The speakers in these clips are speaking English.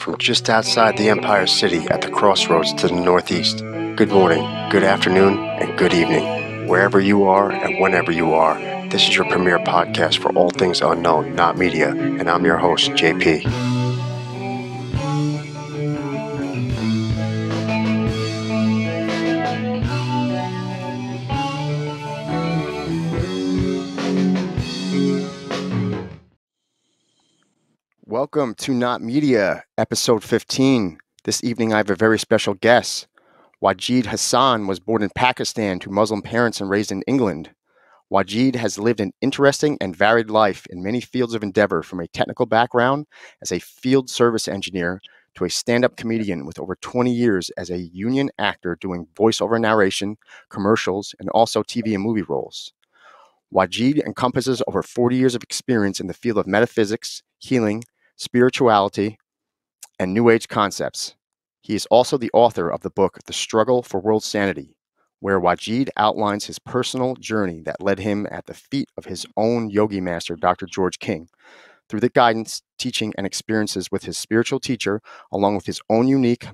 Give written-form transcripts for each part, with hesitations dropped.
from just outside the Empire City at the crossroads to the northeast. Good morning, good afternoon, and good evening. Wherever you are and whenever you are, this is your premier podcast for all things unknown, not media, and I'm your host, JP. Welcome to Not Media, episode 15. This evening I have a very special guest. Wajid Hassan was born in Pakistan to Muslim parents and raised in England. Wajid has lived an interesting and varied life in many fields of endeavor, from a technical background as a field service engineer to a stand-up comedian with over 20 years as a union actor doing voiceover narration, commercials, and also TV and movie roles. Wajid encompasses over 40 years of experience in the field of metaphysics, healing, spirituality, and New Age concepts. He is also the author of the book, The Struggle for World Sanity, where Wajid outlines his personal journey that led him at the feet of his own yogi master, Dr. George King, through the guidance, teaching, and experiences with his spiritual teacher, along with his own unique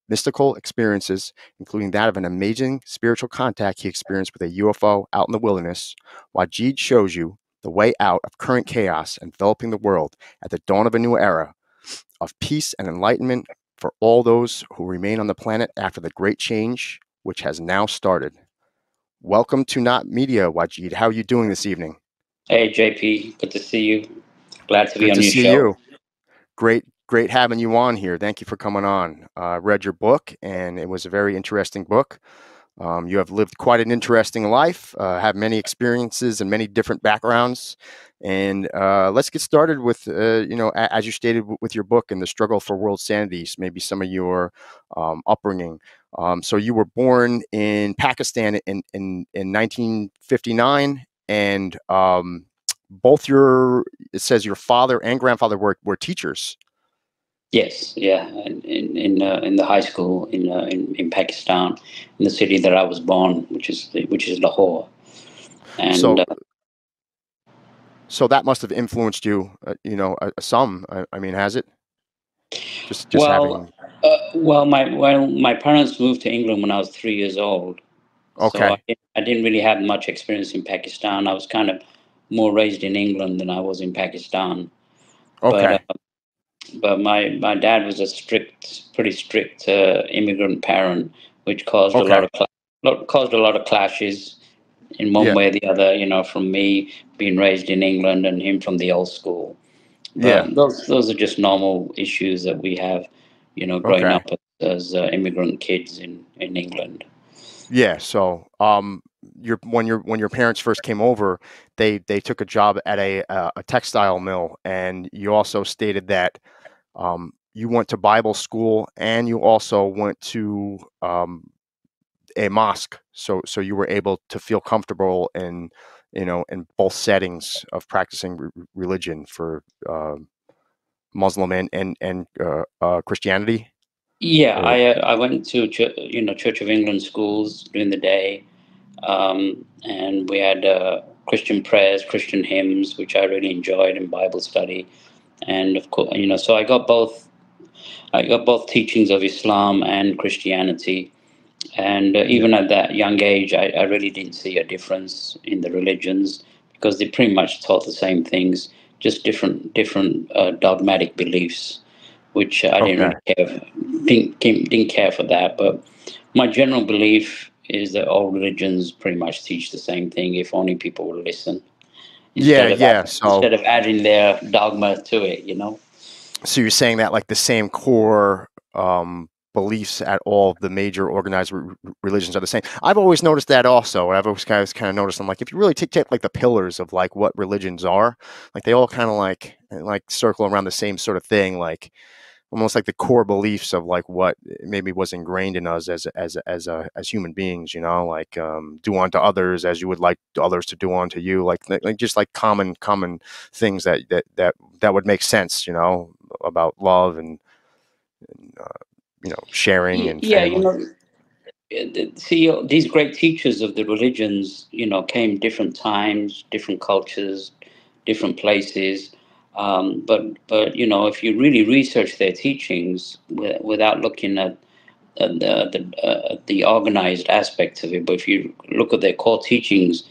mystical experiences, including that of an amazing spiritual contact he experienced with a UFO out in the wilderness. Wajid shows you the way out of current chaos enveloping the world at the dawn of a new era of peace and enlightenment for all those who remain on the planet after the great change, which has now started. Welcome to Not Media, Wajid. How are you doing this evening? Hey, JP, good to see you. Glad to be Good on to your see show. you. Great having you on here. Thank you for coming on. I read your book, and it was a very interesting book. You have lived quite an interesting life, have many experiences and many different backgrounds. And let's get started with, as you stated with your book and the struggle for world sanity, maybe some of your upbringing. So you were born in Pakistan in 1959, and it says your father and grandfather were teachers. Yes, yeah, in the high school in Pakistan, in the city that I was born, which is Lahore, and So that must have influenced you, some. I mean, has it? Just well, having. my parents moved to England when I was 3 years old, so Okay. I didn't really have much experience in Pakistan. I was kind of more raised in England than I was in Pakistan, but. Okay. But my dad was a pretty strict immigrant parent, which caused a Okay. caused a lot of clashes in one Yeah. way or the other. You know, from me being raised in England and him from the old school. Yeah. But those are just normal issues that we have, you know, growing Okay. up as immigrant kids in England. Yeah. So, when your parents first came over, they took a job at a textile mill, and you also stated that you went to Bible school and you also went to a mosque, so you were able to feel comfortable in both settings of practicing religion for Muslim and Christianity. Yeah, Or I went to Church of England schools during the day, and we had Christian prayers, Christian hymns, which I really enjoyed, in Bible study, and of course, so I got both teachings of Islam and Christianity, and yeah, even at that young age, I really didn't see a difference in the religions because they pretty much taught the same things, just different dogmatic beliefs, which I didn't okay, really care. Didn't care for that, but my general belief is that all religions pretty much teach the same thing. If only people would listen yeah, yeah. instead of adding their dogma to it, you know. So you're saying that like the same core beliefs at all of the major organized religions are the same. I've always noticed that also. I've always kind of noticed. I'm like, if you really take like the pillars of like what religions are, like they all kind of like circle around the same sort of thing, like almost like the core beliefs of like what maybe was ingrained in us as human beings, like do unto others as you would like others to do unto you, like just like common things that would make sense, about love and sharing and Yeah, family. see, these great teachers of the religions, came different times, different cultures, different places. But if you really research their teachings without looking at the organized aspects of it, but if you look at their core teachings,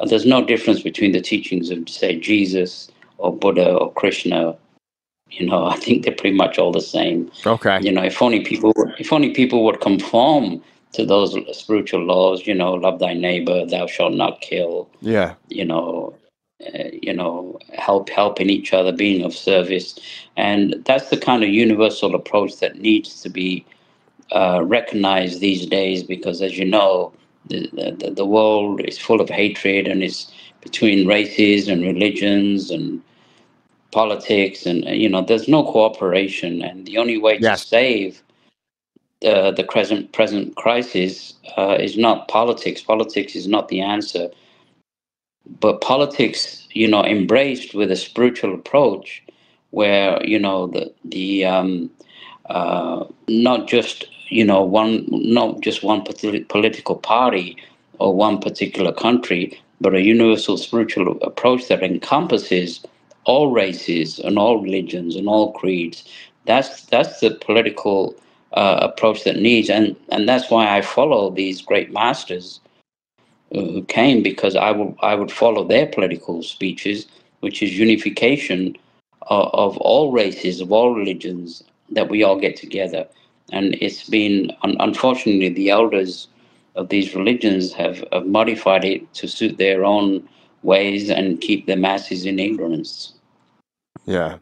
there's no difference between the teachings of, say, Jesus or Buddha or Krishna. I think they're pretty much all the same. Okay. If only people would conform to those spiritual laws, love thy neighbor, thou shalt not kill, Yeah. you know, helping each other, being of service, and that's the kind of universal approach that needs to be recognized these days, because, as you know, the world is full of hatred, and it's between races and religions and politics, and there's no cooperation, and the only way to Yes. save the present crisis is not politics. Politics is not the answer, but politics, embraced with a spiritual approach, where not just one political party or one particular country, but a universal spiritual approach that encompasses all races and all religions and all creeds. That's the political approach that needs, and that's why I follow these great masters who came, because I would follow their political speeches, which is unification of all races, of all religions, that we all get together. And it's been, unfortunately, the elders of these religions have modified it to suit their own ways and keep the masses in ignorance. Yeah.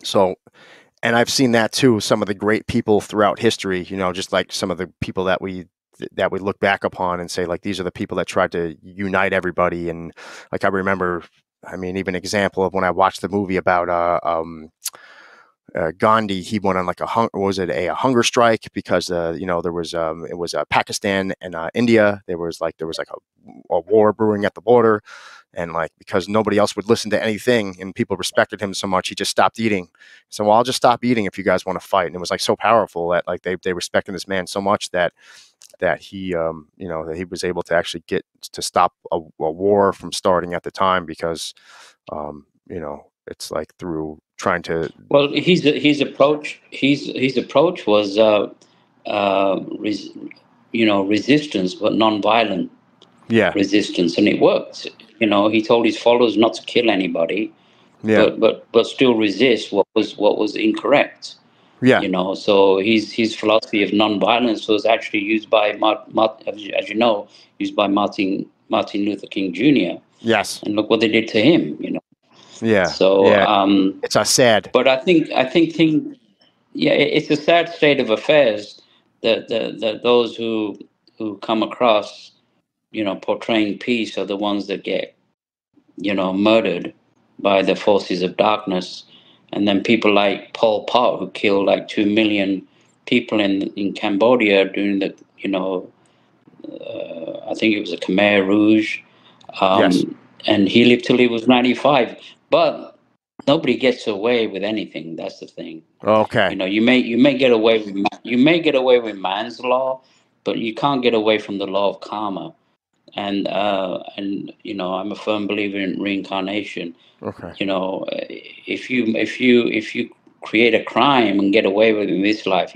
So, and I've seen that too. Some of the great people throughout history, just like some of the people that we look back upon and say, like, these are the people that tried to unite everybody. And like, I remember, I mean, even example of when I watched the movie about Gandhi, he went on like a hunger strike because there was it was Pakistan and India. There was like a war brewing at the border, and like because nobody else would listen to anything and people respected him so much, he just stopped eating. So, well, I'll just stop eating if you guys want to fight. And it was like so powerful that like they respected this man so much that he that he was able to actually get to stop a war from starting at the time, because it's like through trying to. Well, his approach was res, resistance, but non-violent Yeah. resistance, and it worked. He told his followers not to kill anybody, Yeah. but still resist what was incorrect. Yeah. So his philosophy of non-violence was actually used by as you know, used by Martin Luther King Jr. Yes. And look what they did to him. Yeah. So, Yeah. It's a sad. but I think yeah, it's a sad state of affairs that those who come across, portraying peace, are the ones that get, murdered by the forces of darkness. And then people like Pol Pot, who killed like 2 million people in Cambodia during the, I think it was a Khmer Rouge. Yes. And he lived till he was 95. But nobody gets away with anything. That's the thing. Okay. You may get away with man's law, but you can't get away from the law of karma. And I'm a firm believer in reincarnation. Okay. If you create a crime and get away with it in this life,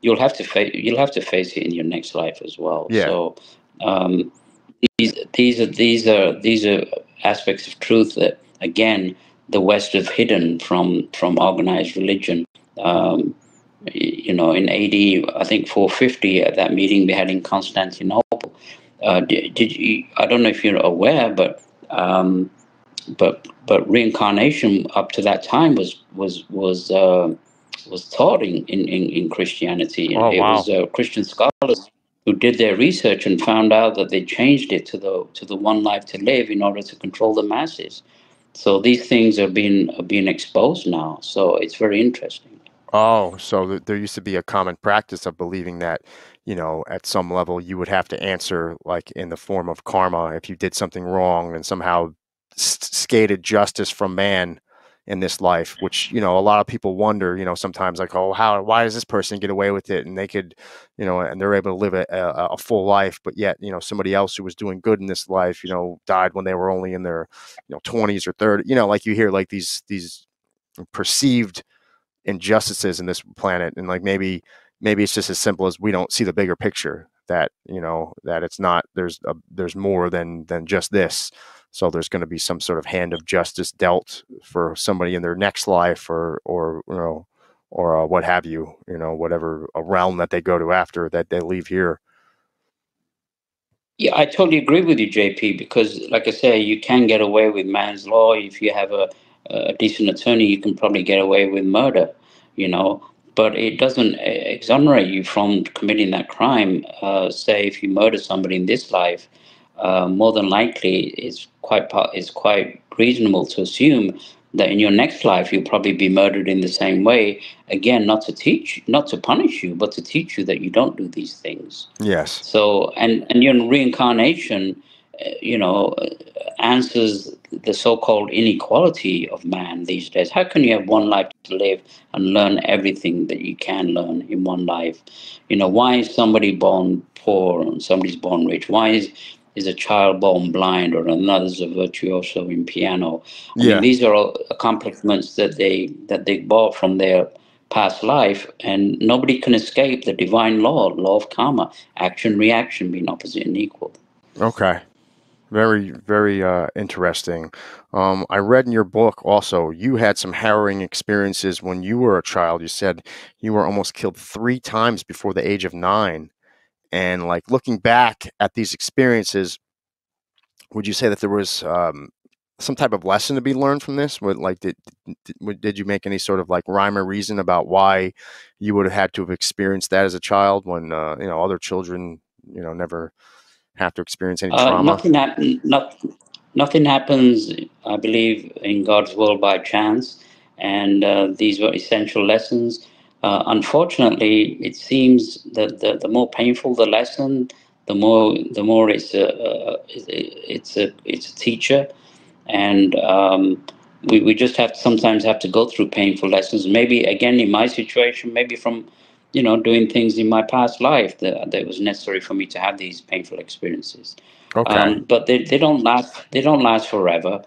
you'll have to face it in your next life as well. Yeah. So um, these are aspects of truth that, again, the West have hidden from organized religion. Um, in AD, I think 450, at that meeting they had in Constantinople. Did you? I don't know if you're aware, but reincarnation up to that time was taught in Christianity. Oh, It wow. was Christian scholars who did their research and found out that they changed it to the one life to live in order to control the masses. So these things are being exposed now. So it's very interesting. Oh, so there used to be a common practice of believing that, at some level you would have to answer like in the form of karma if you did something wrong and somehow skated justice from man in this life, which, a lot of people wonder, sometimes like, oh, why does this person get away with it? And they could, and they're able to live a full life, but yet, somebody else who was doing good in this life, died when they were only in their, 20s or 30, like you hear like these perceived injustices in this planet, and like maybe it's just as simple as we don't see the bigger picture, that that it's not, there's more than just this. So there's going to be some sort of hand of justice dealt for somebody in their next life, or or what have you, whatever a realm that they go to after that they leave here. Yeah, I totally agree with you, JP, because, like I say, you can get away with man's law. If you have a decent attorney, you can probably get away with murder, you know, but it doesn't exonerate you from committing that crime. Say, if you murder somebody in this life, more than likely it's quite reasonable to assume that in your next life you'll probably be murdered in the same way. Again, not to punish you, but to teach you that you don't do these things. Yes. So, and your reincarnation, you know, answers the so-called inequality of man these days. How can you have one life to live and learn everything that you can learn in one life? You know, why is somebody born poor and somebody's born rich? Why is a child born blind or another's a virtuoso in piano? I mean, Yeah. these are all accomplishments that they bought from their past life, and nobody can escape the divine law of karma, action, reaction being opposite and equal. Okay. Very, very interesting. I read in your book also, you had some harrowing experiences when you were a child. You said you were almost killed 3 times before the age of 9. And like looking back at these experiences, would you say that there was some type of lesson to be learned from this? Did you make any sort of like rhyme or reason about why you would have had to have experienced that as a child when other children never have to experience any trauma? Nothing happen, nothing happens, I believe, in God's will by chance, and these were essential lessons. Unfortunately, it seems that the more painful the lesson, the more it's a teacher, and we just have to sometimes have to go through painful lessons. Maybe again in my situation, maybe from doing things in my past life that was necessary for me to have these painful experiences. Okay. But they don't last. They don't last forever,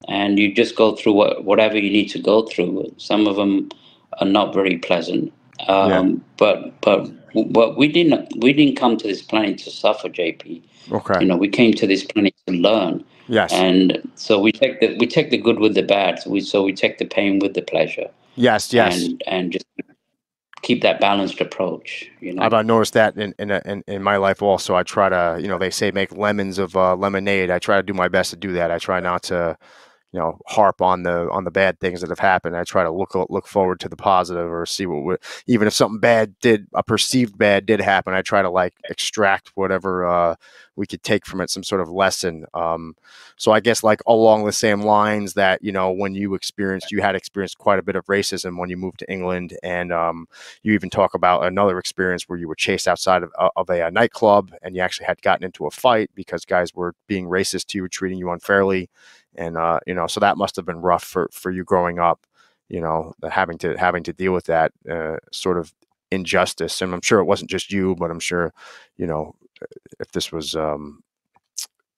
and you just go through whatever you need to go through. Some of them are not very pleasant. Yeah. But we didn't come to this planet to suffer, JP. Okay. We came to this planet to learn, Yes. and so we take the good with the bad. So we take the pain with the pleasure, Yes. Yes. and just keep that balanced approach. I've noticed that in my life also. I try to, they say make lemons of lemonade. I try to do my best to do that. I try not to, harp on the bad things that have happened. I try to look forward to the positive, or see even if something a perceived bad did happen. I try to like extract whatever we could take from it, some sort of lesson. So I guess like along the same lines that when you had experienced quite a bit of racism when you moved to England, and you even talk about another experience where you were chased outside of a nightclub, and you actually had gotten into a fight because guys were being racist to you, treating you unfairly. And so that must have been rough for you growing up, having to deal with that sort of injustice. And I'm sure it wasn't just you, but I'm sure, you know, if this was,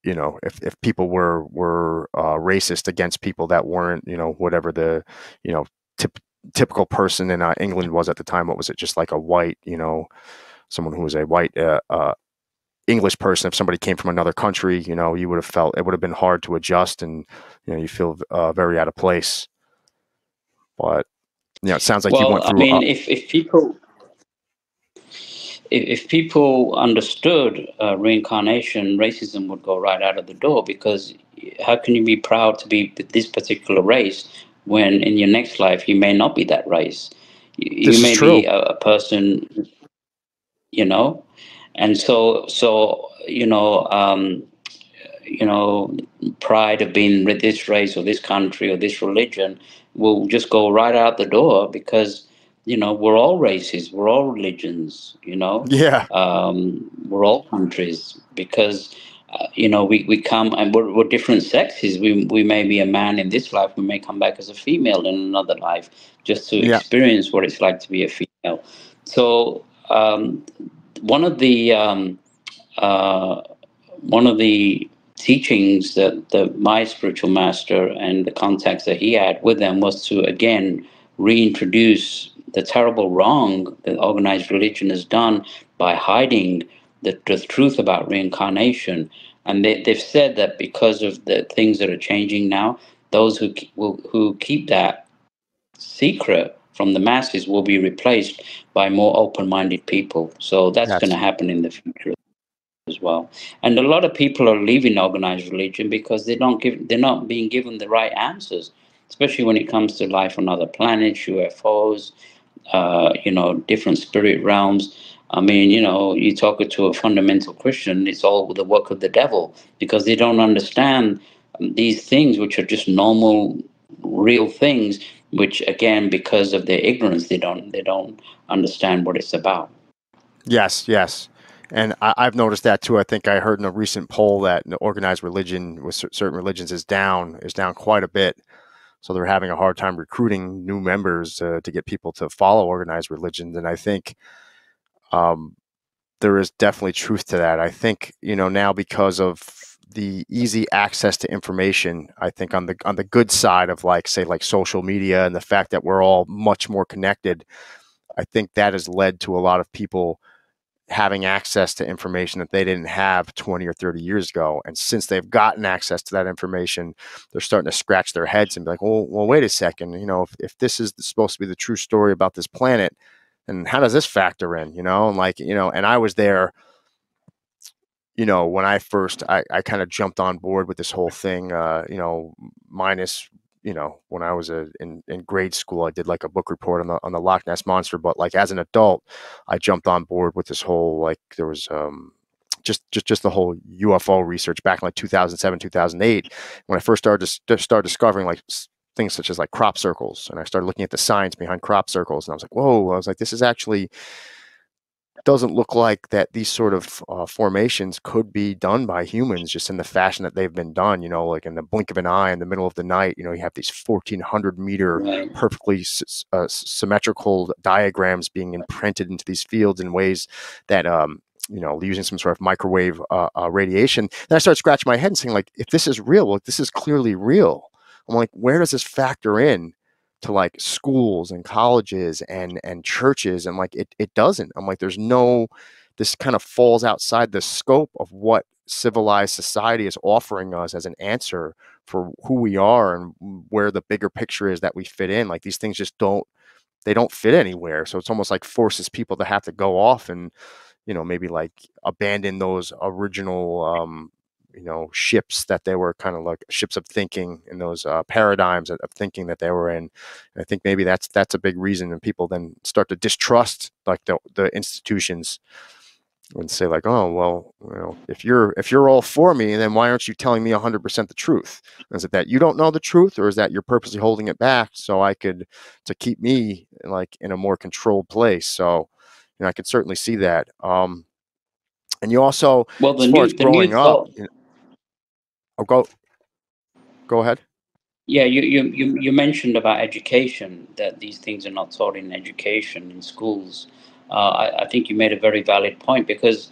if people were racist against people that weren't, whatever the, you know, tip, typical person in England was at the time. What was it? Just like a white, someone who was a white English person. If somebody came from another country, you would have felt it would have been hard to adjust, and you feel very out of place. But it sounds like you Well, went I through. mean, if people understood reincarnation, racism would go right out of the door. Because how can you be proud to be this particular race when in your next life you may not be that race? You This is may be true. a person, you know, and so pride of being with this race or this country or this religion will just go right out the door, because we're all races, we're all religions, Yeah. we're all countries, because we come and we're different sexes. We may be a man in this life, we may come back as a female in another life, just to Yeah. experience what it's like to be a female. So one of the uh, one of the teachings that my spiritual master and the contacts that he had with them was to again reintroduce the terrible wrong that organized religion has done by hiding the truth about reincarnation. And they've said that because of the things that are changing now, those who keep that secret from the masses will be replaced by more open-minded people. So that's going to Yes. happen in the future as well. And a lot of people are leaving organized religion because they're not being given the right answers, especially when it comes to life on other planets, UFOs, different spirit realms. I mean, you talk to a fundamental Christian, it's all the work of the devil because they don't understand these things, which are just normal, real things. Which again, because of their ignorance, they don't understand what it's about. Yes, yes. And I've noticed that too. I think I heard in a recent poll that the organized religion with certain religions is down quite a bit. So they're having a hard time recruiting new members to get people to follow organized religions. And I think um, there is definitely truth to that. I think now because of the easy access to information, I think on the good side of like say like social media and the fact that we're all much more connected, I think that has led to a lot of people having access to information that they didn't have 20 or 30 years ago. And since they've gotten access to that information, they're starting to scratch their heads and be like, well, wait a second, if this is supposed to be the true story about this planet, and how does this factor in, and like, and I was there, when I first, I kind of jumped on board with this whole thing, minus, when I was in grade school, I did like a book report on the Loch Ness monster. But like as an adult, I jumped on board with this whole like there was just the whole UFO research back in like 2007, 2008 when I first started discovering like things such as like crop circles, and I started looking at the science behind crop circles, and I was like, whoa! I was like, this is actually doesn't look like that these sort of formations could be done by humans just in the fashion that they've been done, like in the blink of an eye in the middle of the night. You have these 1,400-meter Right. perfectly symmetrical diagrams being imprinted into these fields in ways that using some sort of microwave radiation. And I started scratching my head and saying, like, if this is real, like, this is clearly real. I'm like, where does this factor in to like schools and colleges and churches? And like it doesn't. I'm like, there's no, this kind of falls outside the scope of what civilized society is offering us as an answer for who we are and where the bigger picture is that we fit in. Like these things just don't fit anywhere. So it's almost like forces people to have to go off and maybe like abandon those original ships that they were kind of like ships of thinking in those paradigms of thinking that they were in. And I think maybe that's a big reason, and people then start to distrust like the institutions and say like, oh well, if you're all for me, then why aren't you telling me 100% the truth? Is it that you don't know the truth, or is that you're purposely holding it back so I could to keep me like in a more controlled place? So I could certainly see that. And you also, Well, as far as the new growing up, thought. oh, go ahead. Yeah, you mentioned about education, that these things are not taught in education in schools. I think you made a very valid point because,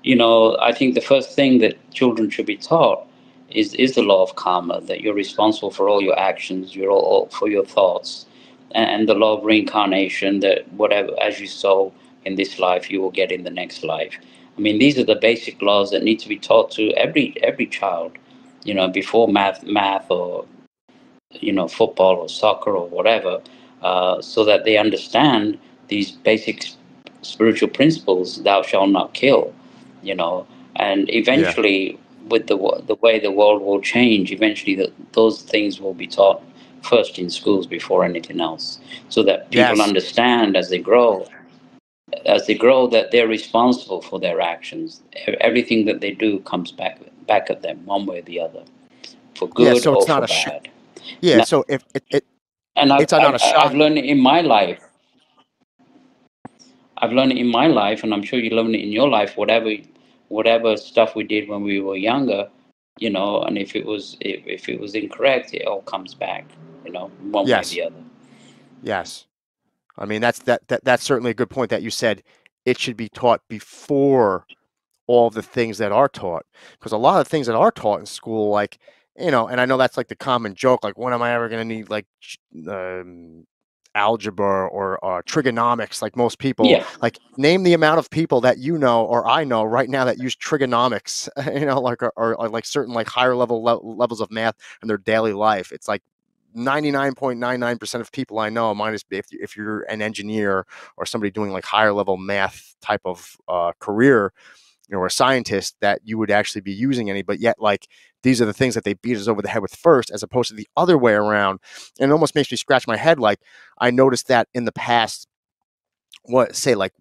I think the first thing that children should be taught is the law of karma, that you're responsible for all your actions, you're all for your thoughts, and the law of reincarnation, that whatever as you sow in this life, you will get in the next life. I mean, these are the basic laws that need to be taught to every child, before math or football or soccer or whatever, so that they understand these basic spiritual principles. Thou shalt not kill, you know, and Yeah. eventually, with the way the world will change, eventually those things will be taught first in schools before anything else, so that people Yes. understand as they grow that they're responsible for their actions. Everything that they do comes back at them one way or the other, for Yeah. good So or it's for not bad. yeah. So if And it's not a I've shock. learned it in my life. I've learned it in my life, and I'm sure you learn it in your life. Whatever whatever stuff we did when we were younger, and if it was incorrect, it all comes back, one way or Yes. the other. Yes. I mean, that's certainly a good point that you said. It should be taught before all of the things that are taught, because a lot of things that are taught in school, like, and I know that's like the common joke, like, when am I ever going to need like um, algebra or trigonomics? Like, most people, Yeah. like, name the amount of people that or I know right now that use trigonomics, like, or like certain like higher levels of math in their daily life. It's like 99.99% of people I know, minus if you're an engineer or somebody doing like higher level math type of career, or a scientist, that you would actually be using any. But yet, like, these are the things that they beat us over the head with first, as opposed to the other way around. And it almost makes me scratch my head. Like, I noticed that in the past, like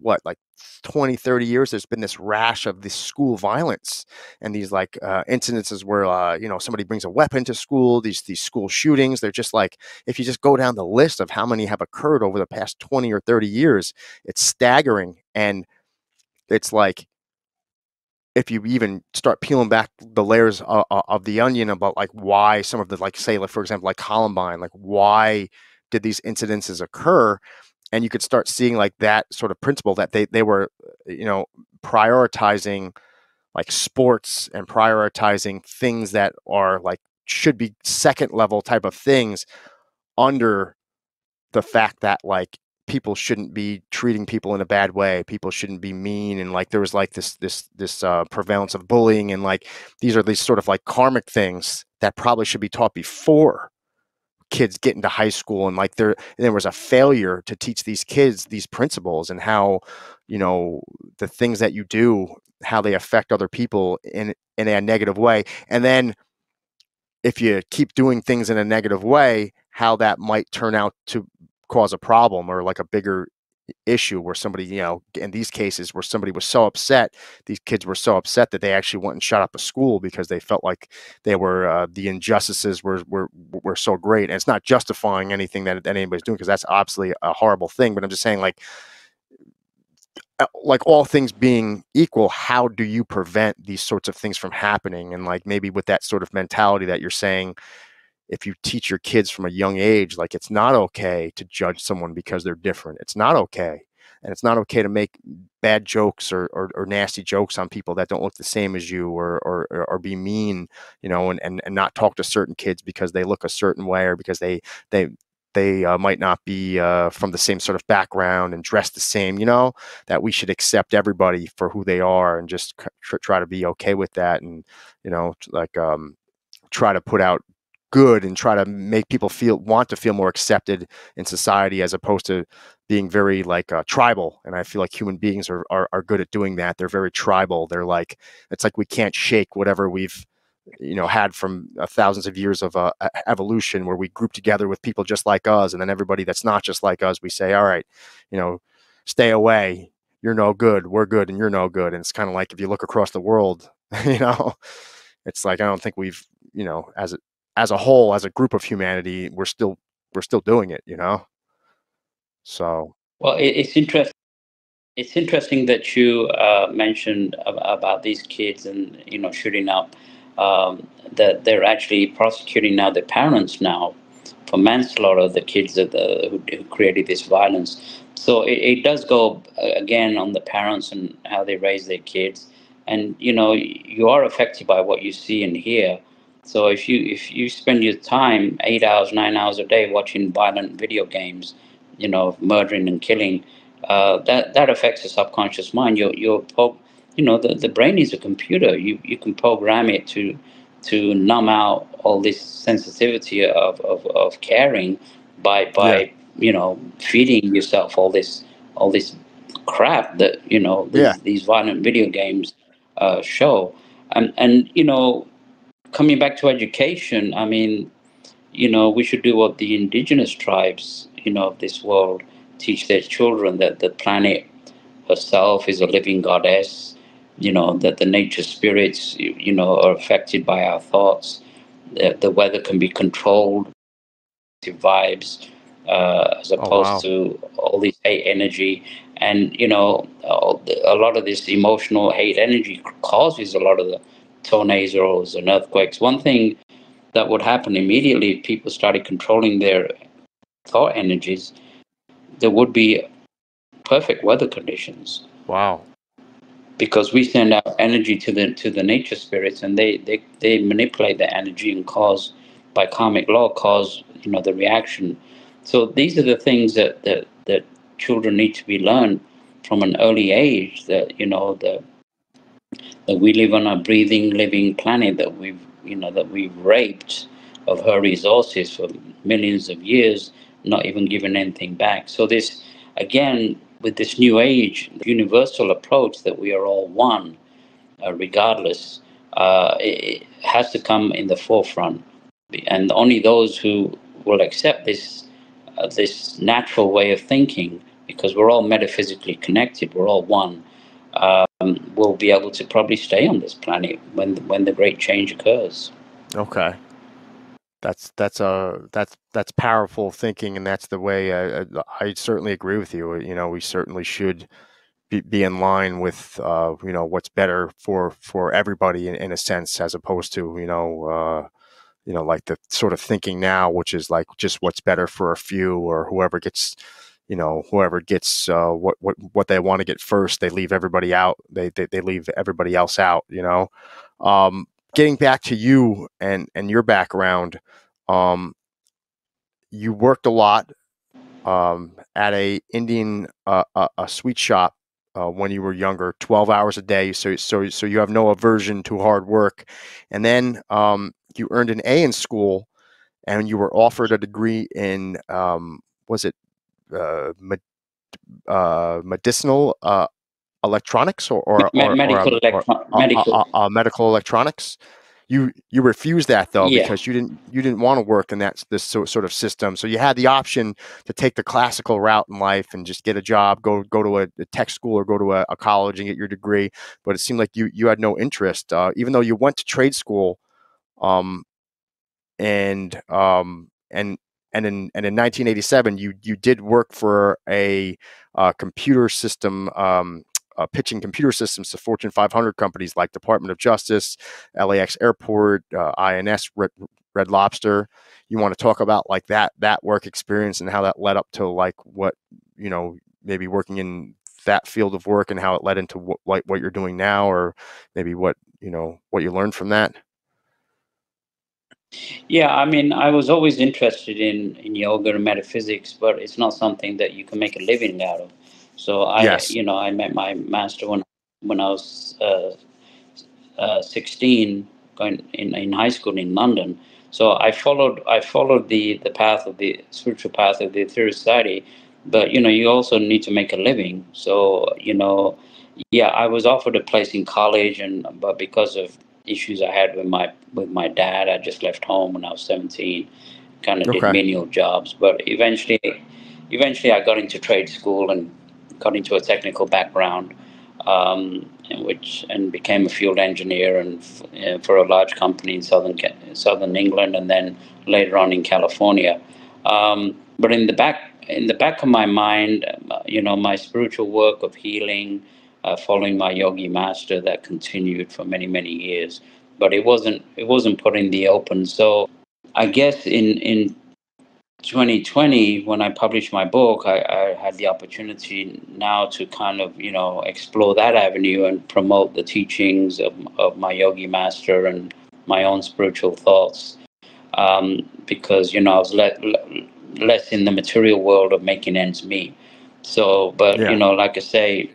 20, 30 years, there's been this rash of this school violence and these like incidences where somebody brings a weapon to school, these school shootings. They're just like, if you just go down the list of how many have occurred over the past 20 or 30 years, it's staggering. And it's like, if you even start peeling back the layers of the onion about like why some of the, like, say, like, for example, like Columbine, like, why did these incidences occur? And you could start seeing like that sort of principle, that they were, prioritizing like sports and prioritizing things that are like should be second level type of things, under the fact that, like, people shouldn't be treating people in a bad way, people shouldn't be mean, and like there was like this prevalence of bullying, and like these are these sort of like karmic things that probably should be taught before kids get into high school. And like there was a failure to teach these kids these principles, and how, the things that you do, how they affect other people in a negative way. And then if you keep doing things in a negative way, how that might turn out to cause a problem, or like a bigger issue, where somebody, in these cases where somebody was so upset, these kids were so upset that they actually went and shut up a school because they felt like they were, the injustices were so great. And it's not justifying anything that anybody's doing, because that's obviously a horrible thing. But I'm just saying, like all things being equal, how do you prevent these sorts of things from happening? And like maybe with that sort of mentality that you're saying, if you teach your kids from a young age, like, it's not okay to judge someone because they're different. It's not okay. And it's not okay to make bad jokes or nasty jokes on people that don't look the same as you, or be mean, and not talk to certain kids because they look a certain way, or because they might not be from the same sort of background and dress the same, that we should accept everybody for who they are, and just try to be okay with that. And, like, try to put out good, and try to make people want to feel more accepted in society, as opposed to being very like tribal. And I feel like human beings are good at doing that. They're very tribal. They're like, it's like we can't shake whatever we've, had from thousands of years of evolution, where we group together with people just like us, and then everybody that's not just like us, we say, all right, stay away, you're no good, we're good, and you're no good. And it's kind of like, if you look across the world, you know it's like, I don't think we've, as a whole, as a group of humanity, we're still doing it. So Well, it's interesting. It's interesting that you mentioned about these kids and shooting up. That they're actually prosecuting now the parents now for manslaughter. The kids who created this violence. So it does go again on the parents and how they raise their kids, and you are affected by what you see and hear. So if you spend your time 8 hours, 9 hours a day watching violent video games, murdering and killing, that affects the subconscious mind. The brain is a computer. You can program it to numb out all this sensitivity of caring yeah, by feeding yourself all this crap that yeah, these violent video games show. And coming back to education, I mean, we should do what the indigenous tribes, of this world teach their children, that the planet herself is a living goddess, that the nature spirits, are affected by our thoughts, that the weather can be controlled, vibes, as Oh, opposed wow. to all this hate energy. And a lot of this emotional hate energy causes a lot of the tornadoes and earthquakes. One thing that would happen immediately if people started controlling their thought energies, there would be perfect weather conditions, Wow. because we send out energy to the nature spirits, and they manipulate the energy and cause, by karmic law, cause the reaction. So these are the things that children need to be learned from an early age, that that we live on a breathing, living planet that we've raped of her resources for millions of years, not even given anything back. So this, again, with this new age, universal approach that we are all one, regardless, it has to come in the forefront, and only those who will accept this natural way of thinking, because we're all metaphysically connected, we're all one, will be able to probably stay on this planet when the great change occurs. Okay. That's powerful thinking, and that's the way I certainly agree with you. We certainly should be in line with what's better for everybody in a sense, as opposed to like the sort of thinking now, which is like just what's better for a few, or whoever gets what they want to get first, they leave everybody out. They leave everybody else out. Getting back to you and your background, um, you worked a lot at a Indian a sweet shop when you were younger, 12 hours a day. So you have no aversion to hard work, and then you earned an A in school, and you were offered a degree in was it medicinal electronics Medical medical. medical electronics. You refused that though, Yeah. because you didn't want to work in this sort of system. So you had the option to take the classical route in life and just get a job, go to a tech school, or go to a college and get your degree. But it seemed like you had no interest, even though you went to trade school. Um, and in 1987 you did work for a computer system, pitching computer systems to Fortune 500 companies like Department of Justice, LAX Airport, INS, Red Lobster. You want to talk about like that work experience and how that led up to like what maybe working in that field of work, and how it led into what you're doing now, or maybe what you learned from that? Yeah, I mean, I was always interested in yoga and metaphysics, but it's not something that you can make a living out of. So Yes. I met my master when I was 16, going in high school in London. So I followed the path of the spiritual path of the Ethereal Society, but you also need to make a living. So yeah, I was offered a place in college, but because of issues I had with my dad, I just left home when I was 17. Kind of did Okay. menial jobs, but eventually I got into trade school and got into a technical background, and became a field engineer and for a large company in southern England, and then later on in California. But in the back of my mind, my spiritual work of healing, following my yogi master, that continued for many years, but it wasn't put in the open. So I guess in 2020, when I published my book, I had the opportunity now to kind of explore that avenue and promote the teachings of my yogi master and my own spiritual thoughts, because I was less in the material world of making ends meet. So, but Yeah. like I say,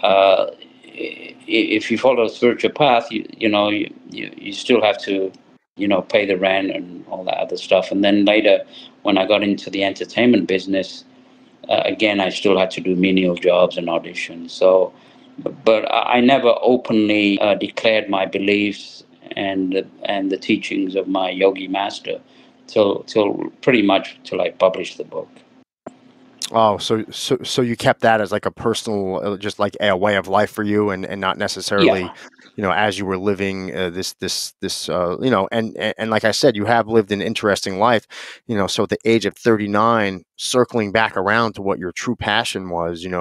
uh, if you follow a spiritual path, you still have to, pay the rent and all that other stuff. And then later, when I got into the entertainment business, again, I still had to do menial jobs and auditions. So, but I never openly declared my beliefs and the teachings of my yogi master till pretty much till I published the book. Oh, so you kept that as like a personal, just like a way of life for you, and not necessarily, Yeah, as you were living this, and like I said, you have lived an interesting life, So at the age of 39, circling back around to what your true passion was, you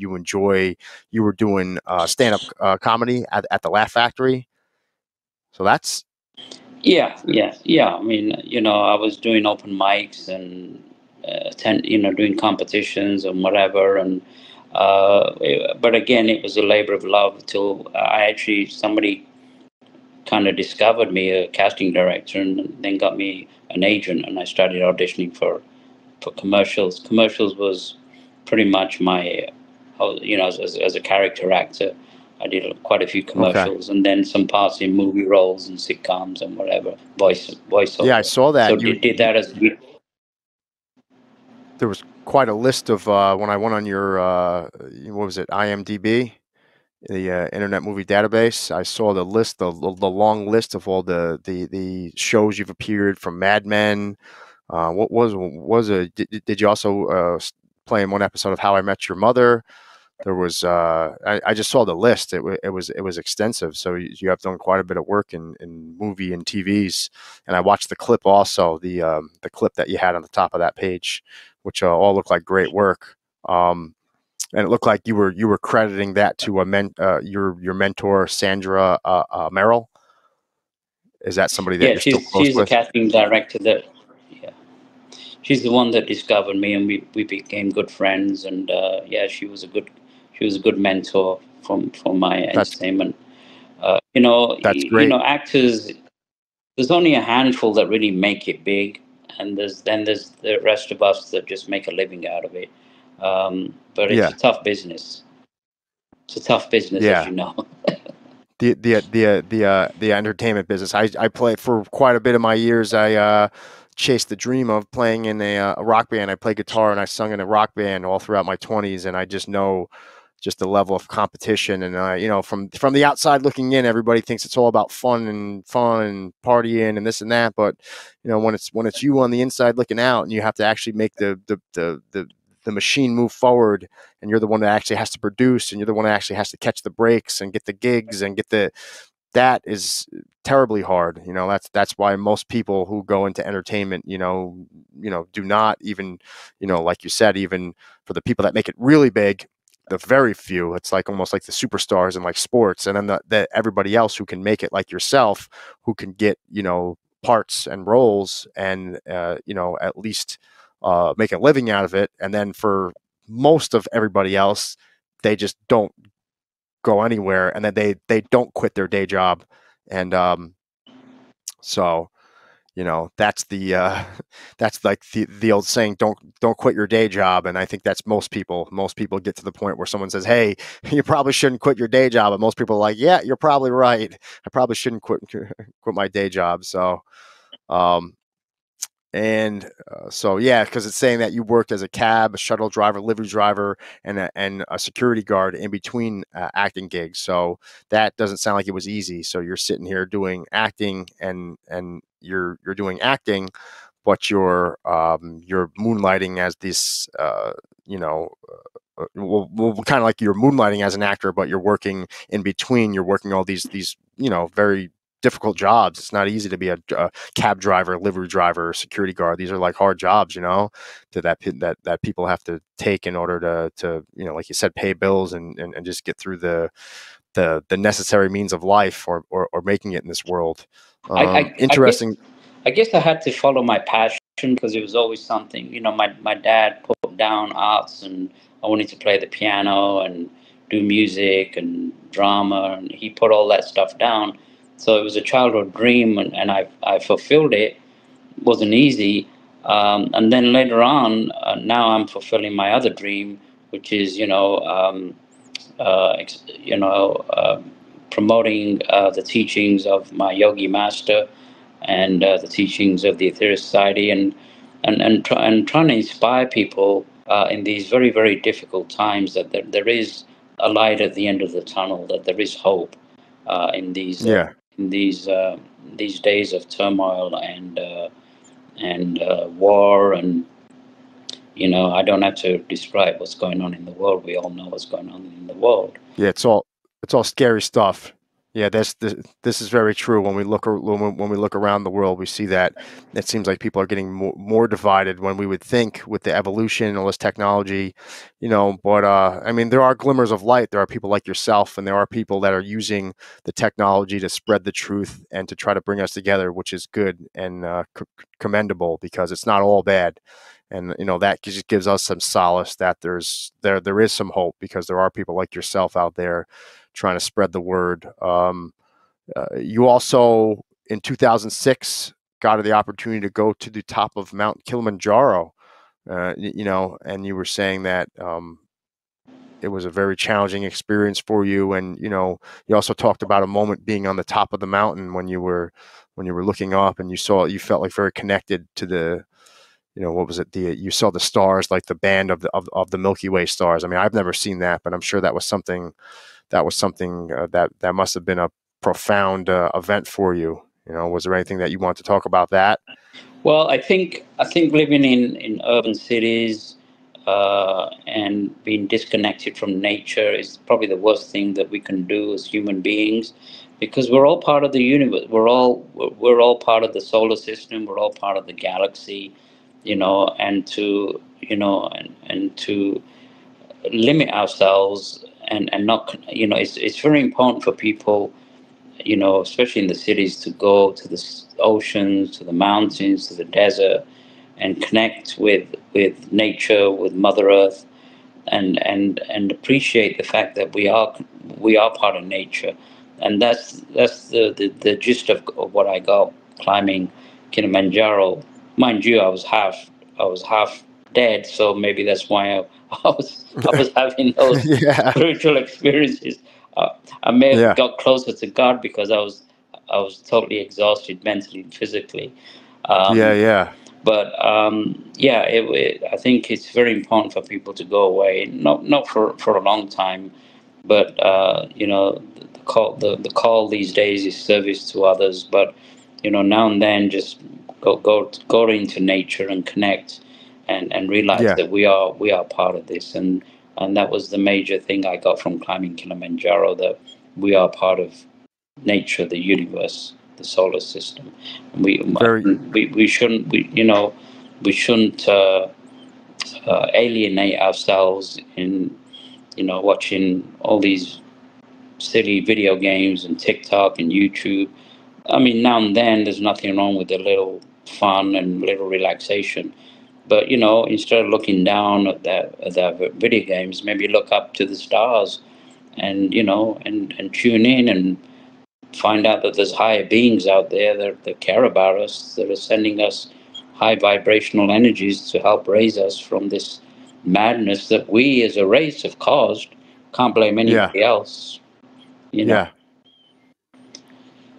were doing stand up comedy at the Laugh Factory, so that's yeah. I mean, I was doing open mics and doing competitions and whatever, and but again, it was a labor of love till I actually somebody kind of discovered me, a casting director, and then got me an agent, and I started auditioning for commercials. Commercials was pretty much my, as a character actor, I did quite a few okay. commercials, and then some parts in movie roles and sitcoms and whatever, Yeah, I voiceover. saw So that did that as there was quite a list of when I went on your what was it, IMDb, the Internet Movie Database. I saw the list, the long list of all the shows you've appeared from Mad Men. What was a did you also play in one episode of How I Met Your Mother? There was I just saw the list. It was extensive. So you have done quite a bit of work in movie and TVs. And I watched the clip also, the clip that you had on the top of that page, which all looked like great work. And it looked like you were crediting that to your mentor Sandra Merrill. Is that somebody that yeah, you're still she's close she's the with? casting director that, yeah, she's the one that discovered me, and we became good friends, and yeah, she was a good mentor for my That's entertainment. that's great. Actors, there's only a handful that really make it big, and there's the rest of us that just make a living out of it. But it's a Yeah, tough business. It's a tough business, as yeah. you know. The entertainment business. I play for quite a bit of my years. I chased the dream of playing in a rock band. I play guitar and I sung in a rock band all throughout my 20s, and I just know just the level of competition. And from the outside looking in, everybody thinks it's all about fun and partying and this and that. But when it's you on the inside looking out, and you have to actually make the machine move forward, and you're the one that actually has to produce, and you're the one that actually has to catch the breaks and get the gigs and get that is terribly hard. That's why most people who go into entertainment, do not even, like you said, even for the people that make it really big, the very few, it's like almost like the superstars in like sports, and then the everybody else who can make it like yourself, who can get, parts and roles and, at least make a living out of it. And then for most of everybody else, they just don't go anywhere, and then they don't quit their day job. And so that's the that's like the old saying, don't quit your day job. And I think that's most people get to the point where someone says, hey, you probably shouldn't quit your day job, and most people are like, yeah, you're probably right, I probably shouldn't quit my day job. So um and so, yeah, because it's saying that you worked as a cab, a shuttle driver, livery driver, and a security guard in between acting gigs. So that doesn't sound like it was easy. So you're sitting here doing acting, and you're doing acting, but you're moonlighting as this, you know. Well, kind of like you're moonlighting as an actor, but you're working in between. You're working all these very difficult jobs. It's not easy to be a cab driver, livery driver, security guard. These are like hard jobs, that people have to take in order to like you said, pay bills and just get through the necessary means of life, or making it in this world. I, I, I guess Interesting. I guess I had to follow my passion because it was always something. My dad put down arts, and I wanted to play the piano and do music and drama, and he put all that stuff down. So it was a childhood dream, and I fulfilled it. Wasn't easy. And then later on, now I'm fulfilling my other dream, which is uh, ex- you know, uh, promoting the teachings of my yogi master and the teachings of the Aetherius Society, and trying to inspire people in these very, very difficult times that there is a light at the end of the tunnel, that there is hope in Yeah. in these days of turmoil and war, and I don't have to describe what's going on in the world. We all know what's going on in the world. Yeah, it's all scary stuff. Yeah, this is very true. When we look around the world, we see that it seems like people are getting more divided when we would think with the evolution, all this technology, But I mean, there are glimmers of light. There are people like yourself, and there are people that are using the technology to spread the truth and to try to bring us together, which is good and commendable because it's not all bad. And that just gives us some solace that there is some hope because there are people like yourself out there trying to spread the word. You also in 2006 got the opportunity to go to the top of Mount Kilimanjaro, and you were saying that it was a very challenging experience for you, and you also talked about a moment being on the top of the mountain when you were looking up and you felt like very connected to the what was it? You saw the stars, like the band of the Milky Way stars. I mean, I've never seen that, but I'm sure that was something that must have been a profound event for you. Was there anything that you want to talk about that? Well, I think living in urban cities and being disconnected from nature is probably the worst thing that we can do as human beings, because we're all part of the universe. We're all part of the solar system. We're all part of the galaxy, and to limit ourselves and not, it's very important for people, especially in the cities, to go to the oceans, to the mountains, to the desert, and connect with nature, with Mother Earth, and appreciate the fact that we are part of nature, and that's the gist of what I got climbing Kilimanjaro. Mind you, I was half dead, so maybe that's why I was having those Yeah, spiritual experiences. Uh, I may have yeah, got closer to God because I was totally exhausted mentally and physically. yeah, Um, yeah, but yeah, I think it's very important for people to go away, not for a long time, but the call these days is service to others. But now and then, just go into nature and connect, and realize yeah. that we are part of this, and that was the major thing I got from climbing Kilimanjaro, that we are part of nature, the universe, the solar system. We Very, we shouldn't alienate ourselves in watching all these silly video games and TikTok and YouTube. I mean, now and then there's nothing wrong with a little fun and little relaxation. But instead of looking down at that video games, maybe look up to the stars, and tune in and find out that there's higher beings out there that care about us, that are sending us high vibrational energies to help raise us from this madness that we as a race have caused. Can't blame yeah, anybody else, you know. yeah.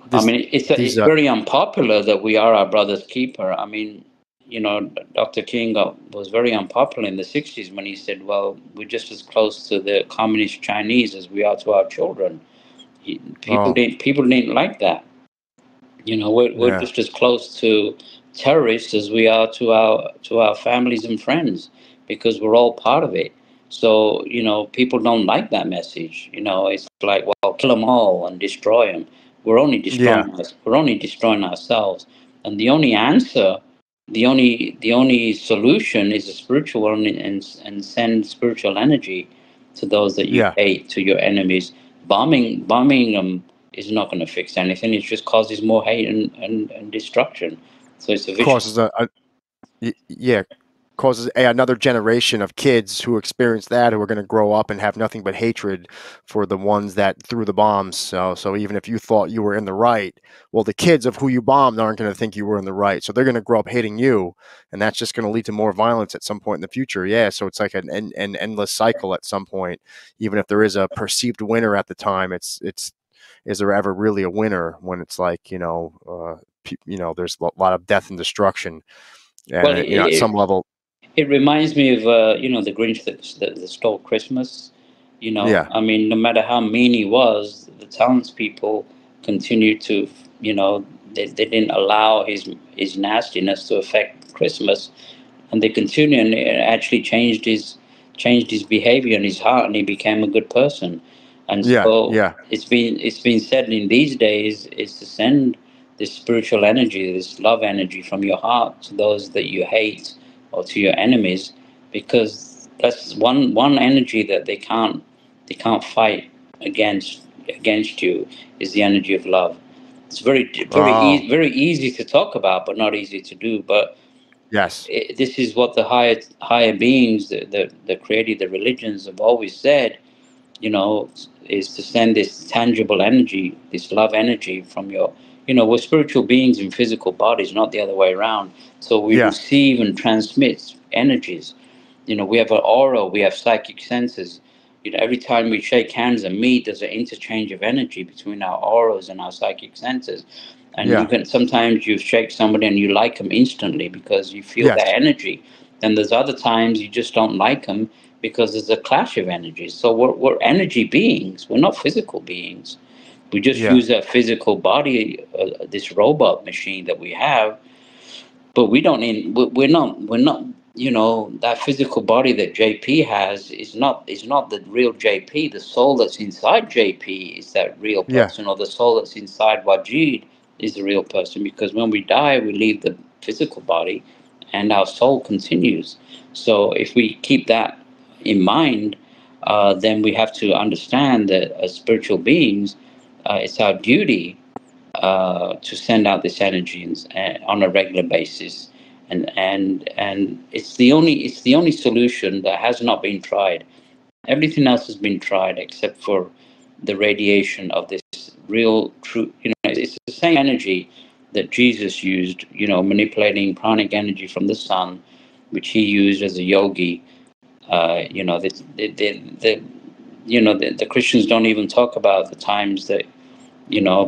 I This, mean, these, it's very unpopular that we are our brother's keeper. I mean, Dr. King was very unpopular in the 60s when he said, well, we're just as close to the communist Chinese as we are to our children. People oh, didn't like that. We're yeah, just as close to terrorists as we are to our families and friends, because we're all part of it. So people don't like that message. It's like, well, kill them all and destroy them. We're only yeah, destroying us. We're only destroying ourselves. And the only answer, the only solution is a spiritual one, and send spiritual energy to those that you yeah. hate, to your enemies. Bombing them is not going to fix anything. It just causes more hate and destruction. So it's a vicious. Causes yeah, causes another generation of kids who experience that, who are going to grow up and have nothing but hatred for the ones that threw the bombs. So even if you thought you were in the right, well, the kids of who you bombed aren't going to think you were in the right. So they're going to grow up hating you, and that's just going to lead to more violence at some point in the future. Yeah, so it's like an endless cycle at some point. Even if there is a perceived winner at the time, it's is there ever really a winner when it's like there's a lot of death and destruction, and Well, at some level, it reminds me of the Grinch that stole Christmas. yeah, I mean, no matter how mean he was, the townspeople continued to, they didn't allow his nastiness to affect Christmas. and they continue, and it actually changed his behavior and his heart, and he became a good person. And Yeah, so yeah, it's been said in these days is to send this spiritual energy, this love energy from your heart to those that you hate or to your enemies, because that's one energy that they can't fight against you, is the energy of love. It's oh, very easy to talk about, but not easy to do. But yes, this is what the higher beings that created the religions have always said, is to send this tangible energy, this love energy from we're spiritual beings in physical bodies, not the other way around. So we yeah, receive and transmit energies. We have an aura, we have psychic senses. Every time we shake hands and meet, there's an interchange of energy between our auras and our psychic senses. And you yeah, can sometimes you shake somebody and you like them instantly because you feel yes, that energy. And there's other times you just don't like them because there's a clash of energies. So we're energy beings. We're not physical beings. We just yeah, use our physical body, this robot machine that we have, but we don't need we're not that physical body that JP has is not the real JP. The soul that's inside JP is that real yeah, person, or the soul that's inside Wajid is the real person, because when we die we leave the physical body and our soul continues. So if we keep that in mind, then we have to understand that as spiritual beings, it's our duty to send out this energy on a regular basis, and it's the only solution that has not been tried. Everything else has been tried except for the radiation of this real true. It's the same energy that Jesus used. Manipulating pranic energy from the sun, which he used as a yogi. The Christians don't even talk about the times that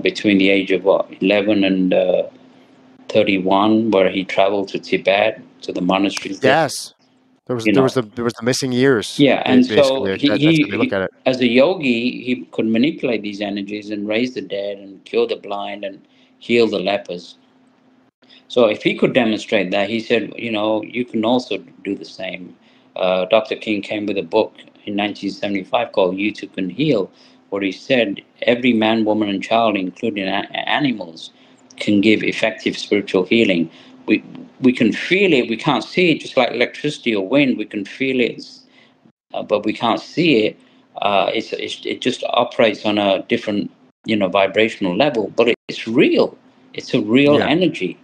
between the age of 11 and 31, where he traveled to Tibet, to the monasteries there. yes. You know, There was the missing years, yeah, and so basically. That's how they look at it. as a yogi, he could manipulate these energies and raise the dead and cure the blind and heal the lepers. So if he could demonstrate that, he said, you can also do the same. Dr. King came with a book in 1975 called "You Too Can Heal," where he said every man, woman, and child, including animals, can give effective spiritual healing. We we can feel it, we can't see it, just like electricity or wind. We can feel it, but we can't see it. It just operates on a different, vibrational level, but it's real. It's a real Yeah, energy,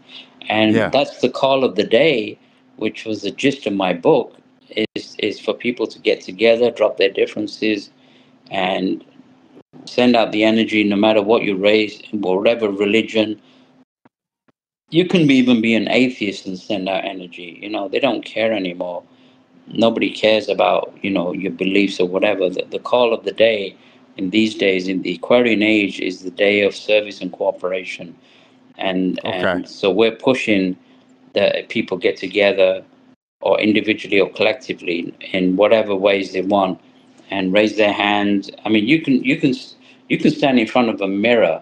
and yeah, that's the call of the day, which was the gist of my book. Is for people to get together, drop their differences, and send out the energy. No matter what you raise, whatever religion, you can even be an atheist and send out energy. They don't care anymore. Nobody cares about your beliefs or whatever. The call of the day in these days, in the Aquarian age, is the day of service and cooperation. and okay, and so we're pushing that people get together, or individually or collectively, in whatever ways they want, and raise their hands. I mean, you can stand in front of a mirror.